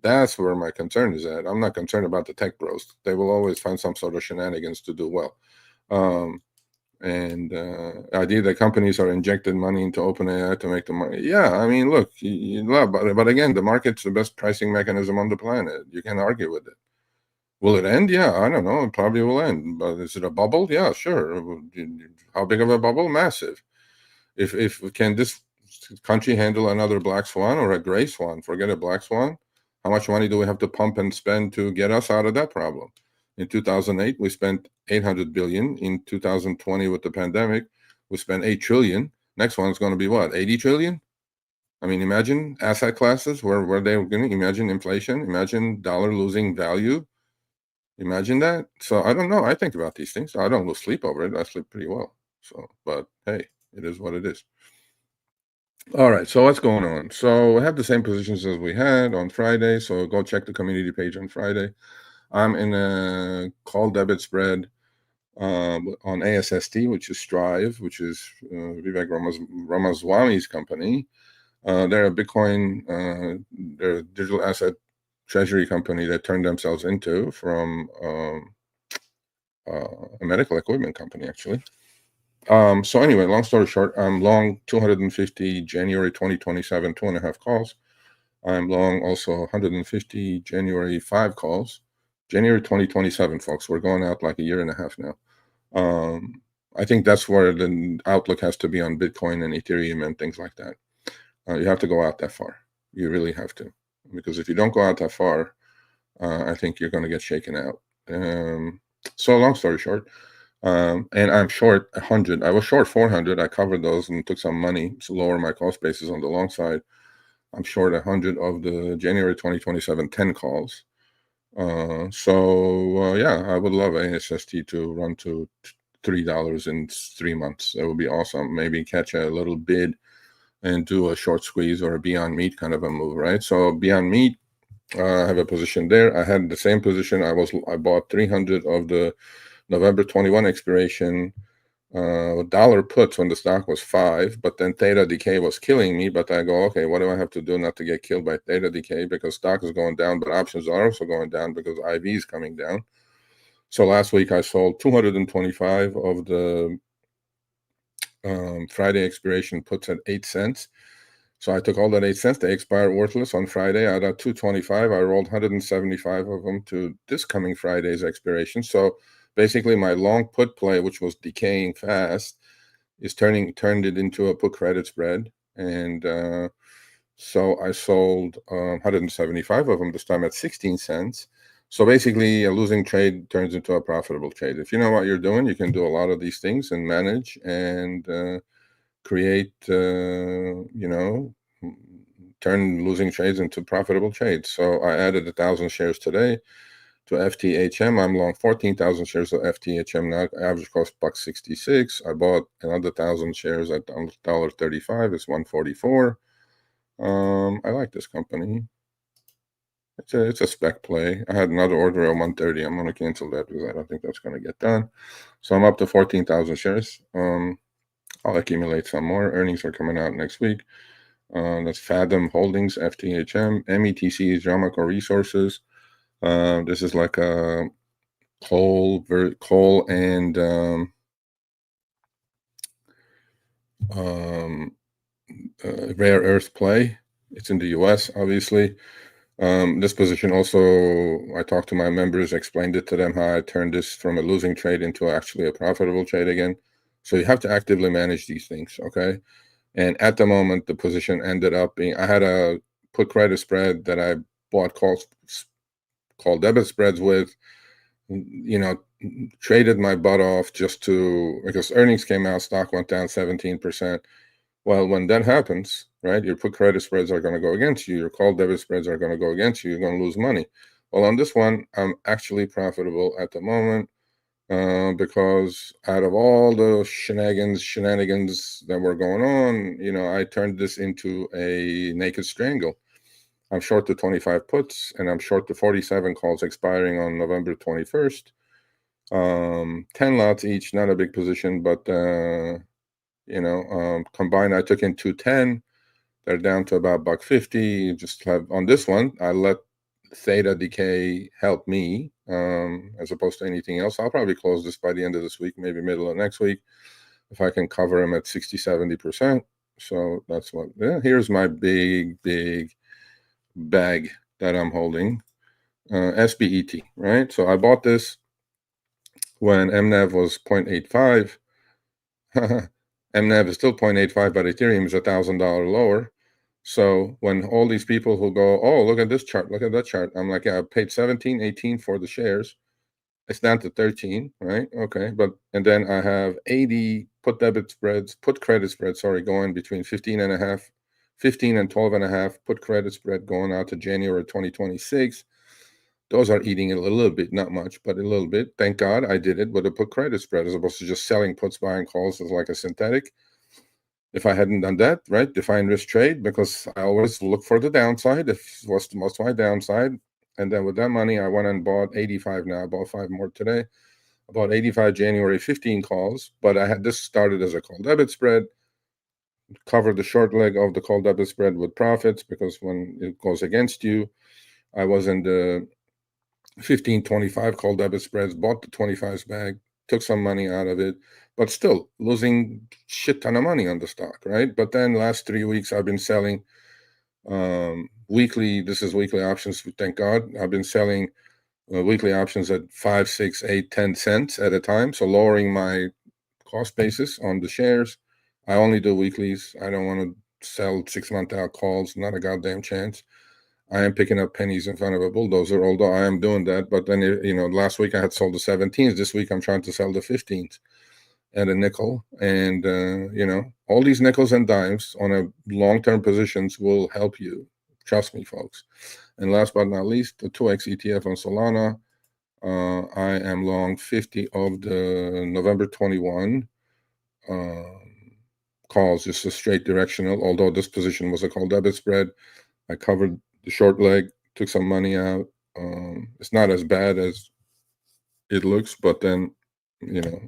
That's where my concern is at. I'm not concerned about the tech bros. They will always find some sort of shenanigans to do well. And idea that companies are injecting money into OpenAI to make the money. Yeah, I mean, look, but again, the market's the best pricing mechanism on the planet. You can't argue with it. Will it end? Yeah, I don't know. It probably will end. But is it a bubble? Yeah, sure. How big of a bubble? Massive. If can this country handle another black swan or a gray swan? Forget a black swan. How much money do we have to pump and spend to get us out of that problem? In 2008, we spent 800 billion. In 2020, with the pandemic, we spent 8 trillion. Next one's going to be what? 80 trillion? I mean, imagine asset classes where they're going to imagine inflation, imagine dollar losing value. Imagine that. So I don't know. I think about these things. I don't lose sleep over it. I sleep pretty well. So, but hey, it is what it is. All right. So what's going on? So we have the same positions as we had on Friday. So go check the community page on Friday. I'm in a call debit spread on ASST, which is Strive, which is Vivek Ramaswamy's company. They're a Bitcoin, they're a digital asset treasury company that turned themselves into from a medical equipment company, actually. So anyway, long story short, I'm long 250 January 2027, 2.5 calls. I'm long also 150 January 5 calls. January 2027, folks. We're going out like a year and a half now. I think that's where the outlook has to be on Bitcoin and Ethereum and things like that. You have to go out that far. You really have to, because if you don't go out that far, I think you're going to get shaken out. So long story short, and I'm short 100. I was short 400. I covered those and took some money to lower my cost basis on the long side. I'm short 100 of the January 2027 10 calls. Yeah, I would love ASST to run to $3 in 3 months. That would be awesome. Maybe catch a little bid and do a short squeeze or a Beyond Meat kind of a move, right? So Beyond Meat, I have a position there. I had the same position. I bought 300 of the November 21 expiration dollar puts when the stock was 5, but then theta decay was killing me. But I go, okay, what do I have to do not to get killed by theta decay? Because stock is going down, but options are also going down because IV is coming down. So last week I sold 225 of the Friday expiration puts at 8 cents. So I took all that 8 cents. They expired worthless on Friday. I got 225. I rolled 175 of them to this coming Friday's expiration. So basically, my long put play, which was decaying fast, is turned it into a put credit spread. And so I sold 175 of them this time at 16 cents. So basically, a losing trade turns into a profitable trade. If you know what you're doing, you can do a lot of these things and manage and create, turn losing trades into profitable trades. So I added 1,000 shares today to FTHM. I'm long 14,000 shares of FTHM now. Average cost $1.66. I bought another 1,000 shares at $1.35. It's 144. I like this company. It's a spec play. I had another order at 130. I'm going to cancel that because I don't think that's going to get done. So I'm up to 14,000 shares. I'll accumulate some more. Earnings are coming out next week. That's Fathom Holdings, FTHM. METC is Jamaco Resources. This is like a coal and rare earth play. It's in the U.S., obviously. This position also, I talked to my members, explained it to them how I turned this from a losing trade into actually a profitable trade again. So you have to actively manage these things, okay? And at the moment, the position ended up being, I had a put credit spread that I bought call debit spreads with, traded my butt off because earnings came out, stock went down 17%. Well, when that happens, right, your put credit spreads are going to go against you. Your call debit spreads are going to go against you. You're going to lose money. Well, on this one, I'm actually profitable at the moment because out of all the shenanigans that were going on, I turned this into a naked strangle. I'm short the 25 puts, and I'm short the 47 calls expiring on November 21st. 10 lots each, not a big position, but combined, I took in 210. They're down to about $1.50. Just have on this one, I let theta decay help me as opposed to anything else. I'll probably close this by the end of this week, maybe middle of next week, if I can cover them at 60-70%. So that's what. Here's my big bag that I'm holding. SBET, right? So I bought this when MNAV was 0.85. MNAV is still 0.85, but Ethereum is $1,000 lower. So when all these people who go, oh, look at this chart, look at that chart, I'm like, yeah, I paid 17, 18 for the shares. It's down to 13, right? Okay, and then I have 80 put credit spreads, going between 15 and 12.5 put credit spread going out to January 2026. Those are eating it a little bit, not much, but a little bit. Thank God I did it with a put credit spread as opposed to just selling puts, buying calls as like a synthetic. If I hadn't done that, right, define risk trade, because I always look for the downside. If what's my downside, and then with that money, I went and bought 85 now. I bought 5 more today. I bought 85 January 15 calls, but I had this started as a call debit spread, covered the short leg of the call debit spread with profits, because when it goes against you, I was in the 15-25 call debit spreads, bought the 25s bag, took some money out of it, but still losing shit ton of money on the stock, right? But then last 3 weeks I've been selling weekly. This is weekly options, thank God. I've been selling weekly options at 5, 6, 8, 10 cents at a time, so lowering my cost basis on the shares. I only do weeklies. I don't want to sell 6-month out calls, not a goddamn chance. I am picking up pennies in front of a bulldozer, although I am doing that. But then, last week I had sold the 17s. This week I'm trying to sell the 15s at a nickel. And, all these nickels and dimes on a long-term positions will help you. Trust me, folks. And last but not least, the 2X ETF on Solana. I am long 50 of the November 21 calls, just a straight directional, although this position was a call debit spread. I covered the short leg, took some money out. It's not as bad as it looks, but then,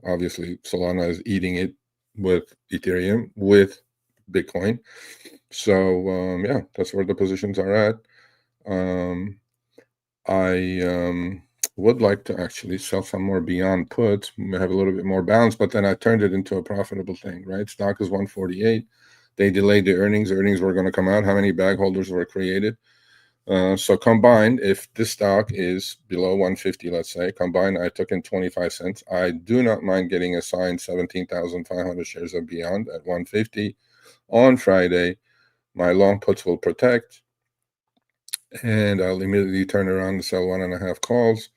obviously Solana is eating it with Ethereum, with Bitcoin. So, yeah, that's where the positions are at. I would like to actually sell some more beyond puts, have a little bit more balance, but then I turned it into a profitable thing, right? Stock is 148. They delayed the earnings. Earnings were going to come out. How many bag holders were created? So combined, if this stock is below 150, let's say, combined, I took in 25 cents. I do not mind getting assigned 17,500 shares of Beyond at 150 on Friday. My long puts will protect, and I'll immediately turn around and sell 1.5 calls.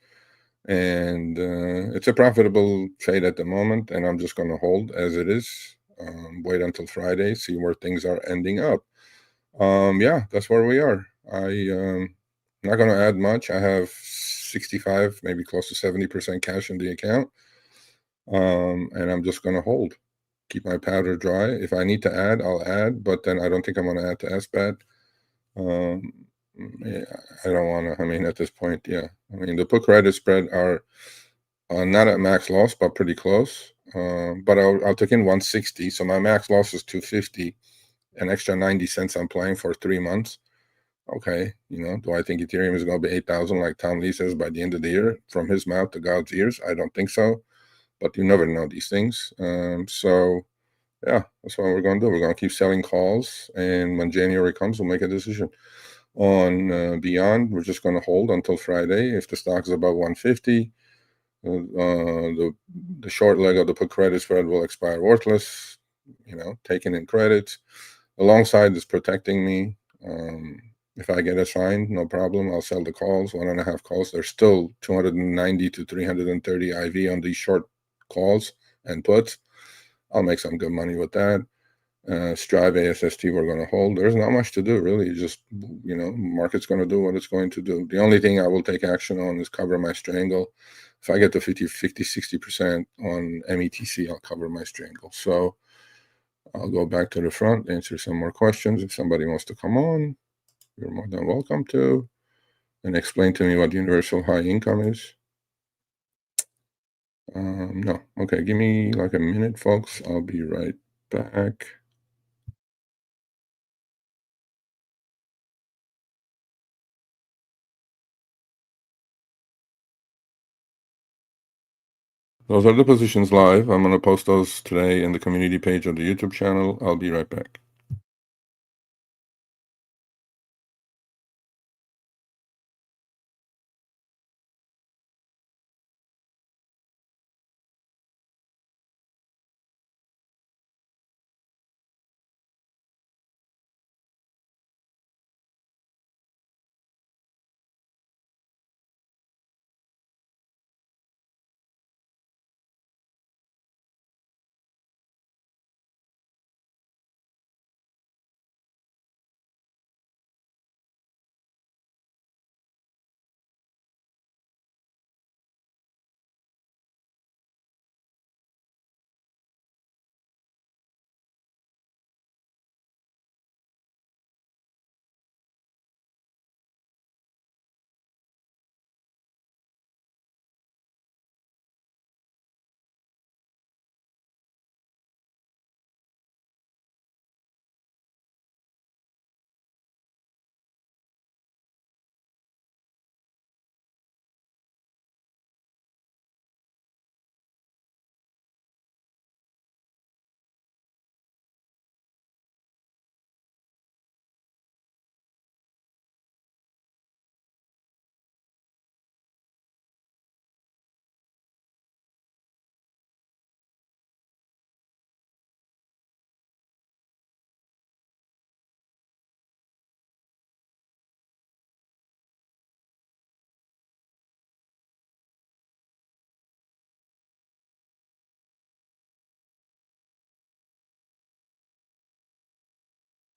And it's a profitable trade at the moment, and I'm just going to hold as it is. Wait until Friday, see where things are ending up. Yeah, that's where we are. I'm not going to add much. I have 65, maybe close to 70% cash in the account, and I'm just going to hold, keep my powder dry. If I need to add, I'll add, but then I don't think I'm going to add to SBAT. Yeah, I don't want to. I mean, at this point, yeah. I mean, the put credit spread are not at max loss, but pretty close. But I'll take in 160. So my max loss is 250. An extra 90 cents I'm playing for 3 months. Okay, do I think Ethereum is going to be 8,000 like Tom Lee says by the end of the year? From his mouth to God's ears, I don't think so. But you never know these things. So yeah, that's what we're going to do. We're going to keep selling calls, and when January comes, we'll make a decision. On Beyond, we're just going to hold until Friday. If the stock is above 150, the short leg of the put credit spread will expire worthless, taking in credits. The long side is protecting me. If I get assigned, no problem. I'll sell the calls, 1.5 calls. There's still 290 to 330 IV on these short calls and puts. I'll make some good money with that. Strive ASST we're going to hold. There's not much to do, really. Just, market's going to do what it's going to do. The only thing I will take action on is cover my strangle. If I get to 50, 60% on METC, I'll cover my strangle. So I'll go back to the front, answer some more questions. If somebody wants to come on, you're more than welcome to, and explain to me what universal high income is. No. Okay, give me like a minute, folks. I'll be right back. Those are the positions live. I'm going to post those today in the community page of the YouTube channel. I'll be right back.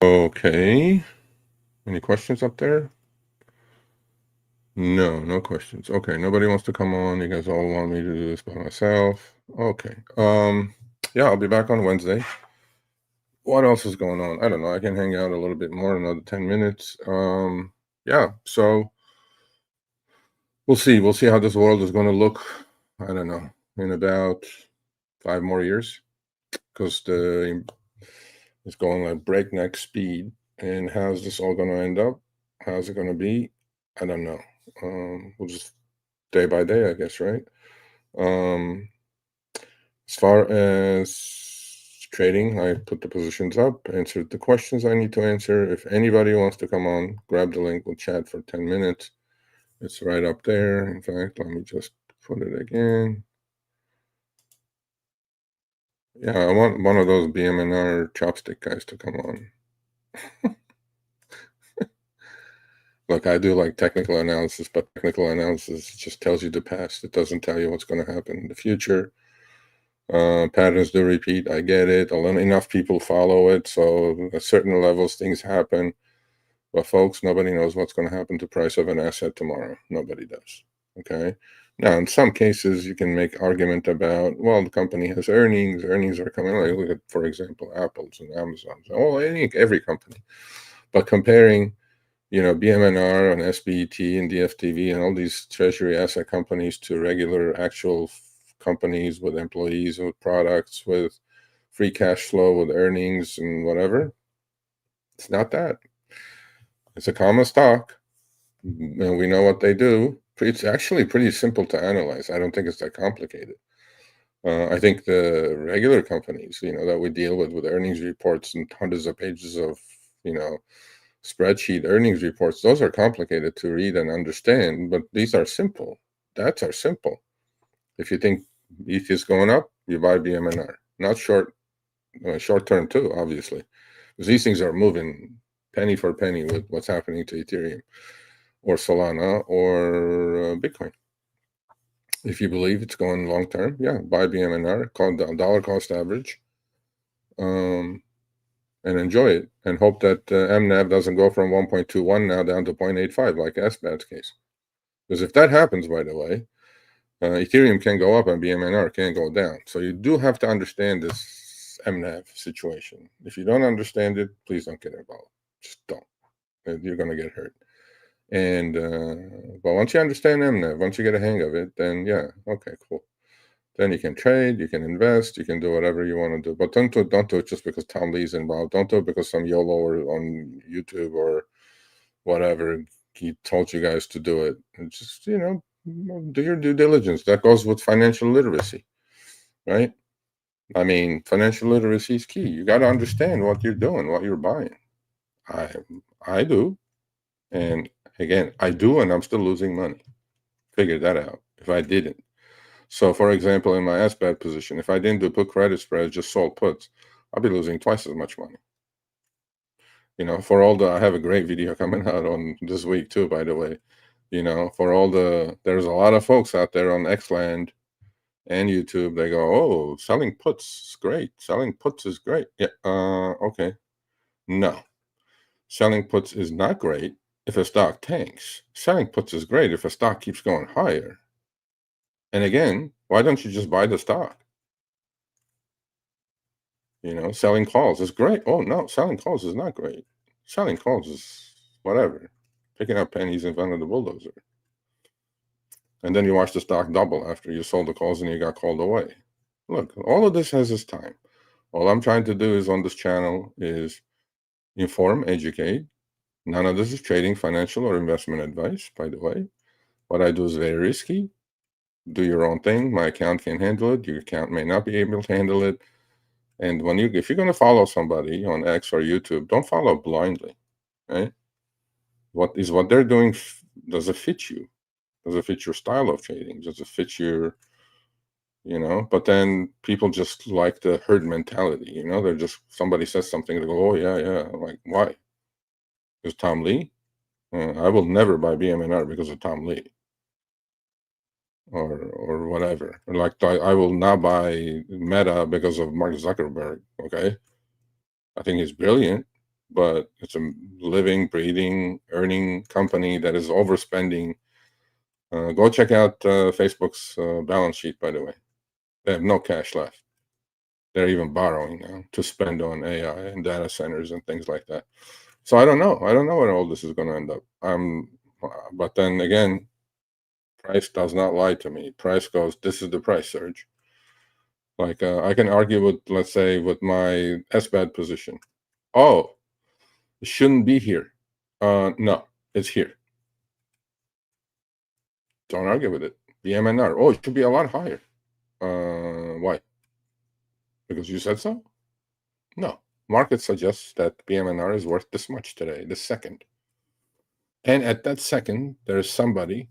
Okay. Any questions up there? No questions. Okay, nobody wants to come on. You guys all want me to do this by myself. Okay. Yeah, I'll be back on Wednesday. What else is going on? I don't know. I can hang out a little bit more, another 10 minutes. Yeah, so we'll see. We'll see how this world is going to look, I don't know, in about 5 more years, because it's going at breakneck speed. And how's this all going to end up? How's it going to be? I don't know. We'll just day by day, I guess, right? As far as trading. I put the positions up, answered the questions I need to answer. If anybody wants to come on, grab the link. We'll chat for 10 minutes. It's right up there. In fact, let me just put it again. Yeah, I want one of those BMNR chopstick guys to come on. Look, I do like technical analysis, but technical analysis just tells you the past. It doesn't tell you what's going to happen in the future. Patterns do repeat. I get it. Enough people follow it. So at certain levels, things happen. But folks, nobody knows what's going to happen to the price of an asset tomorrow. Nobody does. Okay. Now, in some cases, you can make argument about, well, the company has earnings. Earnings are coming. Like, look at, for example, Apple's and Amazon's. Oh, every company. But comparing, BMNR and SBET and DFTV and all these treasury asset companies to regular actual companies with employees, with products, with free cash flow, with earnings and whatever, it's not that. It's a common stock, and we know what they do. It's actually pretty simple to analyze. I don't think it's that complicated. I think the regular companies, that we deal with earnings reports and hundreds of pages of, spreadsheet earnings reports, those are complicated to read and understand, but these are simple. That's are simple. If you think ETH is going up, you buy BMNR. Not short term too, obviously, because these things are moving penny for penny with what's happening to Ethereum or Solana or Bitcoin. If you believe it's going long term, yeah, buy BMNR, call dollar cost average, and enjoy it, and hope that MNAV doesn't go from 1.21 now down to 0.85 like SBAT's case. Because if that happens, by the way, Ethereum can go up and BMNR can go down. So you do have to understand this MNAV situation. If you don't understand it, please don't get involved. Just don't. You're going to get hurt. And but once you understand MNAV, once you get a hang of it, then yeah, okay, cool. Then you can trade, you can invest, you can do whatever you want to do. But don't do it just because Tom Lee's involved. Don't do it because some YOLO or on YouTube or whatever he told you guys to do it. And just, do your due diligence. That goes with financial literacy, right? I mean, financial literacy is key. You got to understand what you're doing, what you're buying. I do. And again, I do, and I'm still losing money. Figure that out if I didn't. So, for example, in my SBAT position, if I didn't do put credit spreads, just sold puts, I'll be losing twice as much money. I have a great video coming out on this week too, by the way. There's a lot of folks out there on Xland and YouTube. They go, oh, selling puts is great. Selling puts is great. Yeah. Okay. No. Selling puts is not great if a stock tanks. Selling puts is great if a stock keeps going higher. And again, why don't you just buy the stock? Selling calls is great. Oh, no, selling calls is not great. Selling calls is whatever. Picking up pennies in front of the bulldozer. And then you watch the stock double after you sold the calls and you got called away. Look, all of this has its time. All I'm trying to do is on this channel is inform, educate. None of this is trading, financial, or investment advice, by the way. What I do is very risky. Do your own thing. My account can handle it. Your account may not be able to handle it. And if you're going to follow somebody on X or YouTube, don't follow blindly, right? What they're doing, does it fit you? Does it fit your style of trading? Does it fit your, but then people just like the herd mentality, they're just, somebody says something, they go, oh, yeah. I'm like, why? Because Tom Lee? I will never buy BMNR because of Tom Lee. Or whatever. Like I will not buy Meta because of Mark Zuckerberg. Okay, I think he's brilliant, but it's a living, breathing, earning company that is overspending. Go check out Facebook's balance sheet. By the way, they have no cash left. They're even borrowing now to spend on AI and data centers and things like that. So I don't know. I don't know where all this is going to end up. But then again, price does not lie to me. Price goes, this is the price, Serge. Like I can argue with, let's say, with my SBAT position. Oh, it shouldn't be here. No, it's here. Don't argue with it. The MNR. Oh, it should be a lot higher. Why? Because you said so? No. Market suggests that PMNR is worth this much today, this second. And at that second, there is somebody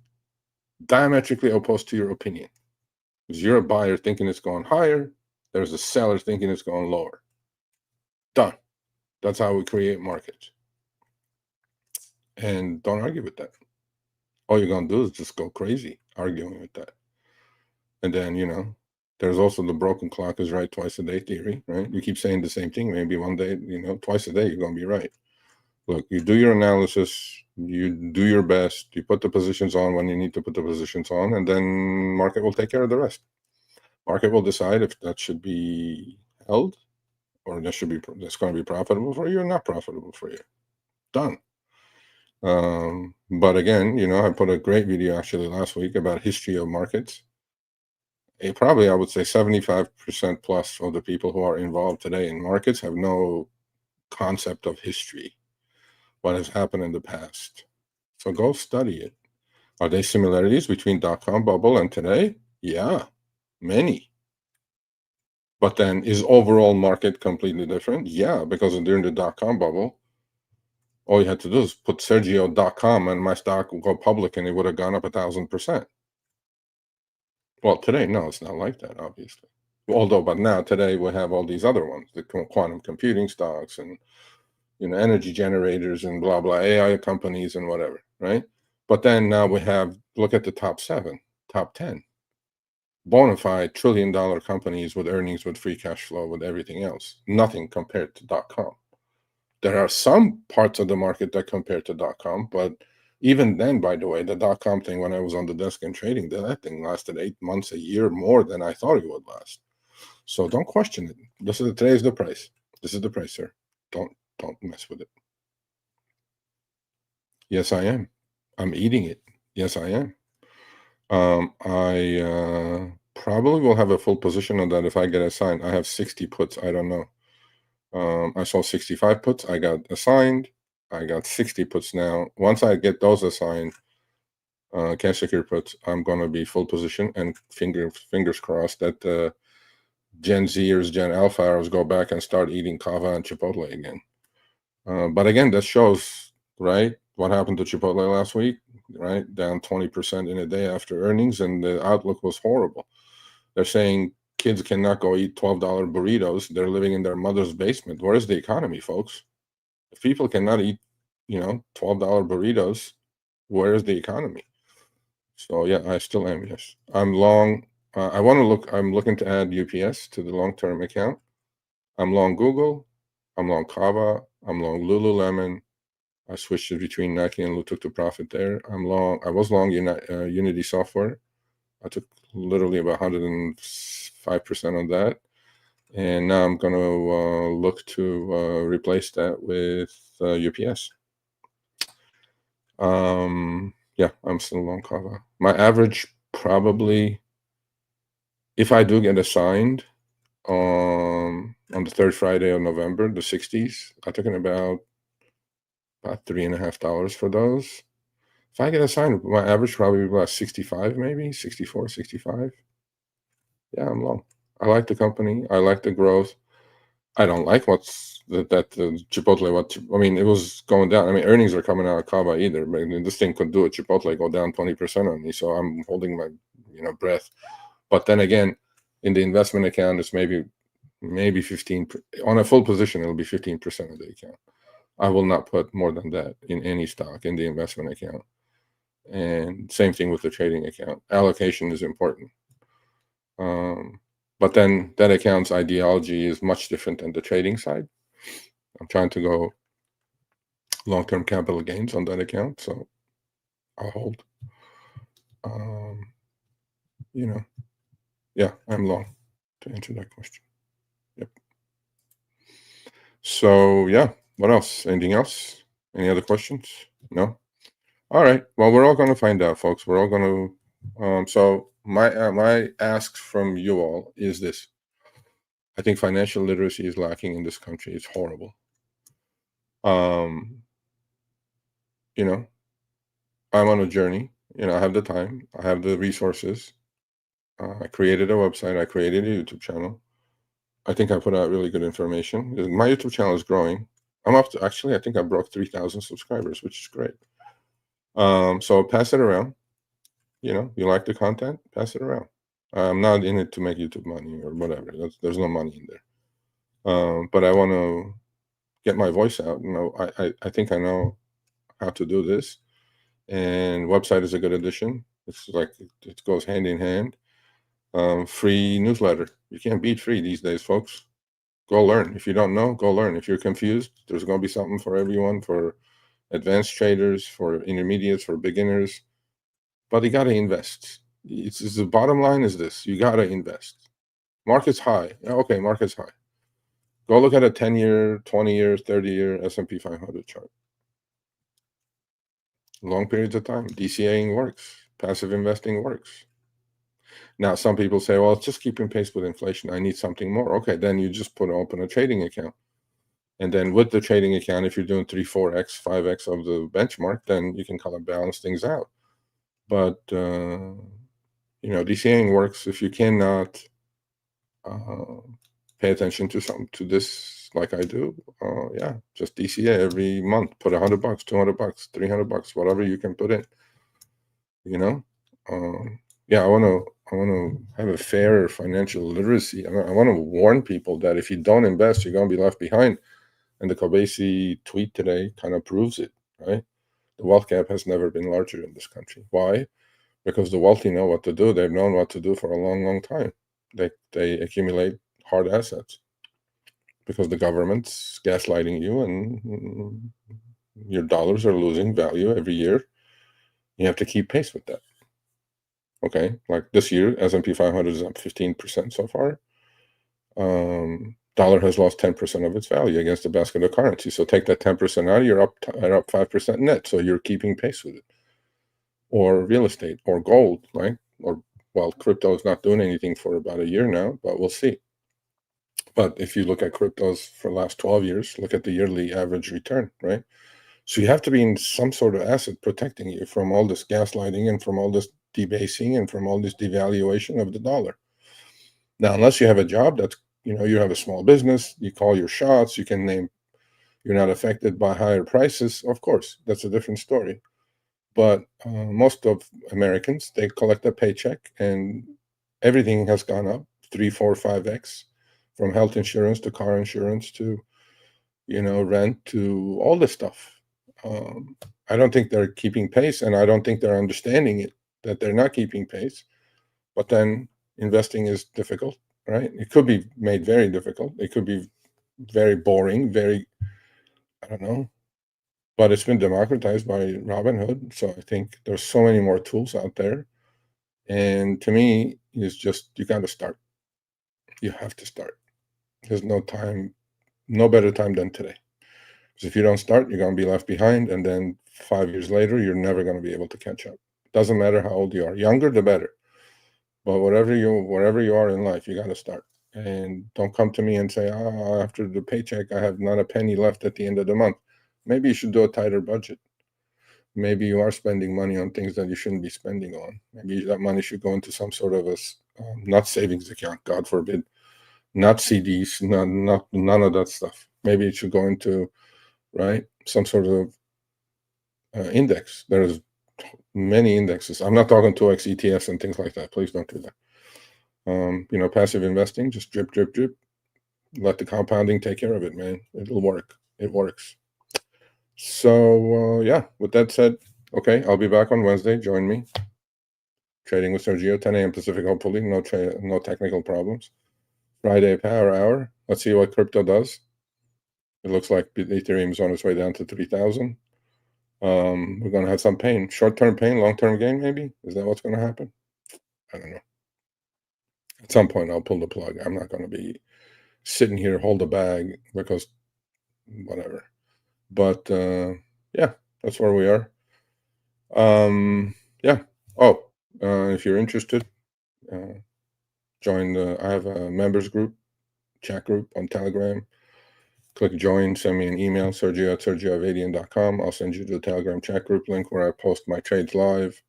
diametrically opposed to your opinion. Because you're a buyer thinking it's going higher, there's a seller thinking it's going lower. Done. That's how we create markets. And don't argue with that. All you're going to do is just go crazy arguing with that. And then, there's also the broken clock is right twice a day theory, right? You keep saying the same thing. Maybe one day, twice a day, you're going to be right. Look, you do your analysis, you do your best, you put the positions on when you need to put the positions on, and then market will take care of the rest. Market will decide if that should be held or that's going to be profitable for you or not profitable for you. Done. But again, I put a great video actually last week about history of markets. Probably, I would say 75% plus of the people who are involved today in markets have no concept of history, what has happened in the past. So go study it. Are there similarities between dot-com bubble and today? Yeah, many. But then is overall market completely different? Yeah, because during the dot-com bubble, all you had to do is put Sergio.com and my stock would go public and it would have gone up 1,000%. Well, today, no, it's not like that, obviously. But now, today, we have all these other ones, the quantum computing stocks and, energy generators and blah, blah, AI companies and whatever, right? But then now we have, look at the top 7, top 10. Bona fide trillion-dollar companies with earnings, with free cash flow, with everything else. Nothing compared to .com. There are some parts of the market that compare to .com, but even then, by the way, the .com thing, when I was on the desk and trading, that thing lasted 8 months, a year more than I thought it would last. So don't question it. Today's the price. This is the price, sir. Don't mess with it. Yes, I am. I'm eating it. Yes, I am. I probably will have a full position on that if I get assigned. I have 60 puts. I don't know. I saw 65 puts. I got assigned. I got 60 puts now. Once I get those assigned, cash secure puts, I'm going to be full position, and fingers crossed that Gen Zers, Gen Alphas go back and start eating kava and Chipotle again. But again, that shows, right, what happened to Chipotle last week, right? Down 20% in a day after earnings, and the outlook was horrible. They're saying kids cannot go eat $12 burritos. They're living in their mother's basement. Where is the economy, folks? If people cannot eat, $12 burritos, where is the economy? So yeah, I still am. Yes, I'm long. I'm looking to add UPS to the long-term account. I'm long Google. I'm long Kava. I'm long Lululemon. I switched it between Nike and took the profit there. I was long Unity Software. I took literally about 105% on that. And now I'm going to look to replace that with UPS. Yeah, I'm still long Kava. My average probably, if I do get assigned on the third Friday of November, the 60s, I took in about $3.50 for those. If I get assigned, my average probably about 65, maybe 64, 65. Yeah, I'm long. I like the company. I like the growth. I don't like Chipotle. It was going down. Earnings are coming out of Kava either, but this thing could do it. Chipotle go down 20% on me, so I'm holding my, breath. But then again, in the investment account, it's maybe 15 on a full position. It'll be 15% of the account. I will not put more than that in any stock in the investment account. And same thing with the trading account. Allocation is important. But then that account's ideology is much different than the trading side. I'm trying to go long-term capital gains on that account, so I'll hold. Yeah, I'm long, to answer that question. Yep. So yeah, what else? Anything else? Any other questions? No? All right. Well, we're all going to find out, folks. We're all going to. So my ask from you all is this: I think financial literacy is lacking in this country. It's horrible. I'm on a journey. I have the time. I have the resources. I created a website. I created a YouTube channel. I think I put out really good information. My YouTube channel is growing. I'm up to, actually, I think I broke 3,000 subscribers, which is great. So pass it around. You like the content, pass it around. I'm not in it to make YouTube money or whatever. There's no money in there. But I want to get my voice out. I think I know how to do this, and website is a good addition. It's like it goes hand in hand. Free newsletter. You can't beat free these days, folks. Go learn. If you don't know, go learn. If you're confused, there's going to be something for everyone, for advanced traders, for intermediates, for beginners. But you got to invest. It's the bottom line is this: you got to invest. Market's high. Okay, market's high. Go look at a 10-year, 20-year, 30-year S&P 500 chart. Long periods of time. DCAing works. Passive investing works. Now, some people say, well, it's just keeping pace with inflation. I need something more. Okay, then you just open a trading account. And then with the trading account, if you're doing 3, 4x, 5x of the benchmark, then you can kind of balance things out. But, DCAing works if you cannot pay attention to this like I do. Yeah, just DCA every month. Put $100, $200, $300, whatever you can put in. Yeah, I want to have a fair financial literacy. I want to warn people that if you don't invest, you're going to be left behind. And the Kobesi tweet today kind of proves it, right? The wealth gap has never been larger in this country. Why? Because the wealthy know what to do. They've known what to do for a long, long time. They accumulate hard assets because the government's gaslighting you, and your dollars are losing value every year. You have to keep pace with that. Okay, like this year, S&P 500 is up 15% so far. Dollar has lost 10% of its value against the basket of currency. So take that 10% out, you're up 5% net. So you're keeping pace with it. Or real estate, or gold, right? Well, crypto is not doing anything for about a year now, but we'll see. But if you look at cryptos for the last 12 years, look at the yearly average return, right? So you have to be in some sort of asset protecting you from all this gaslighting and from all this debasing and from all this devaluation of the dollar. Now, unless you have a job that's, you have a small business, you call your shots, you can name, you're not affected by higher prices, of course, that's a different story. But most of Americans, they collect a paycheck and everything has gone up 3, 4, 5x, from health insurance to car insurance to, rent to all this stuff. I don't think they're keeping pace, and I don't think they're understanding it, that they're not keeping pace. But then investing is difficult, right? It could be made very difficult. It could be very boring, I don't know. But it's been democratized by Robinhood. So I think there's so many more tools out there. And to me, it's just, you got to start. You have to start. There's no better time than today. Because if you don't start, you're going to be left behind. And then 5 years later, you're never going to be able to catch up. Doesn't matter how old you are. Younger, the better. But wherever you are in life, you got to start. And don't come to me and say, after the paycheck, I have not a penny left at the end of the month. Maybe you should do a tighter budget. Maybe you are spending money on things that you shouldn't be spending on. Maybe that money should go into some sort of not savings account, God forbid, not CDs, none of that stuff. Maybe it should go into, right, some sort of index. There's many indexes. I'm not talking 2x ETFs and things like that. Please don't do that. Passive investing, just drip, drip, drip. Let the compounding take care of it, man. It'll work. It works. So, yeah, with that said, okay, I'll be back on Wednesday. Join me. Trading with Sergio, 10 a.m. Pacific, hopefully. No technical problems. Friday, power hour. Let's see what crypto does. It looks like Ethereum is on its way down to 3,000. We're going to have some pain. Short-term pain, long-term gain, maybe? Is that what's going to happen? I don't know. At some point, I'll pull the plug. I'm not going to be sitting here, hold the bag, because whatever. But, yeah, that's where we are. Yeah. Oh, if you're interested, join I have a members group, chat group on Telegram. Click join, send me an email, sergio@sergioavadian.com. I'll send you the Telegram chat group link where I post my trades live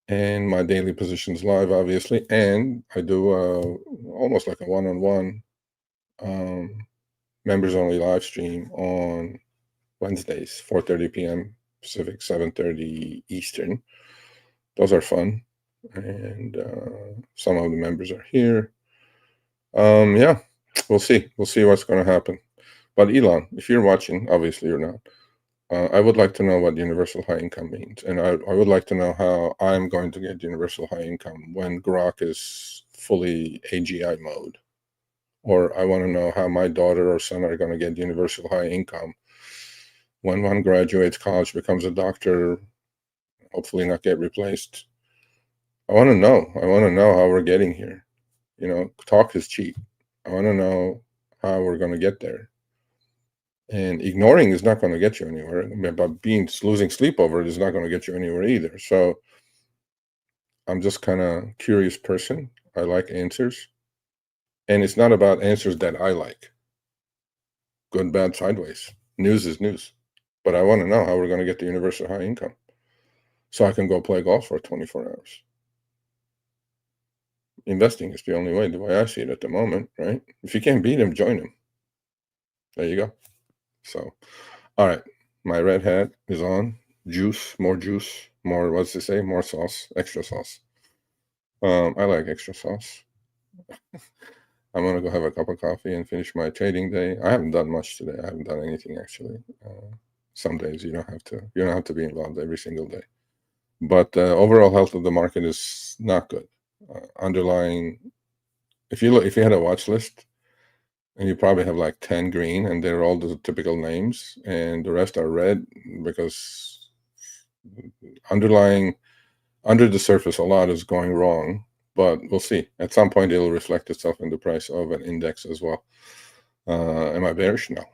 and my daily positions live, obviously. And I do almost like a one-on-one members only live stream on Wednesdays, 4:30 p.m. Pacific, 7:30 Eastern. Those are fun, and some of the members are here. Yeah, we'll see. We'll see what's going to happen. But Elon, if you're watching, obviously you're not. I would like to know what universal high income means, and I would like to know how I'm going to get universal high income when Grok is fully AGI mode. Or I want to know how my daughter or son are going to get universal high income when one graduates college, becomes a doctor, hopefully not get replaced. I want to know. I want to know how we're getting here. You know, talk is cheap. I want to know how we're going to get there. And ignoring is not going to get you anywhere. But losing sleep over it is not going to get you anywhere either. So I'm just kind of curious person. I like answers. And it's not about answers that I like. Good, bad, sideways. News is news. But I want to know how we're going to get the universal high income so I can go play golf for 24 hours. Investing is the only way, the way I see it at the moment, right? If you can't beat him, join him. There you go. So, all right. My red hat is on. Juice, more, what's it say? More sauce, extra sauce. I like extra sauce. I'm going to go have a cup of coffee and finish my trading day. I haven't done much today. I haven't done anything, actually. Some days you don't have to be involved every single day. But the overall health of the market is not good. Underlying, if you had a watch list, and you probably have like 10 green, and they're all the typical names, and the rest are red because underlying, under the surface, a lot is going wrong. But we'll see. At some point, it'll reflect itself in the price of an index as well. Am I bearish? No.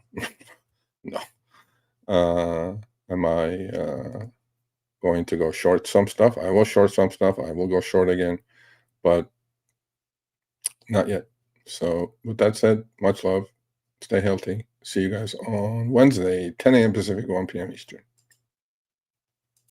No. Am I going to go short some stuff? I will short some stuff. I will go short again, but not yet. So with that said, much love. Stay healthy. See you guys on Wednesday, 10 a.m. Pacific, 1 p.m. Eastern.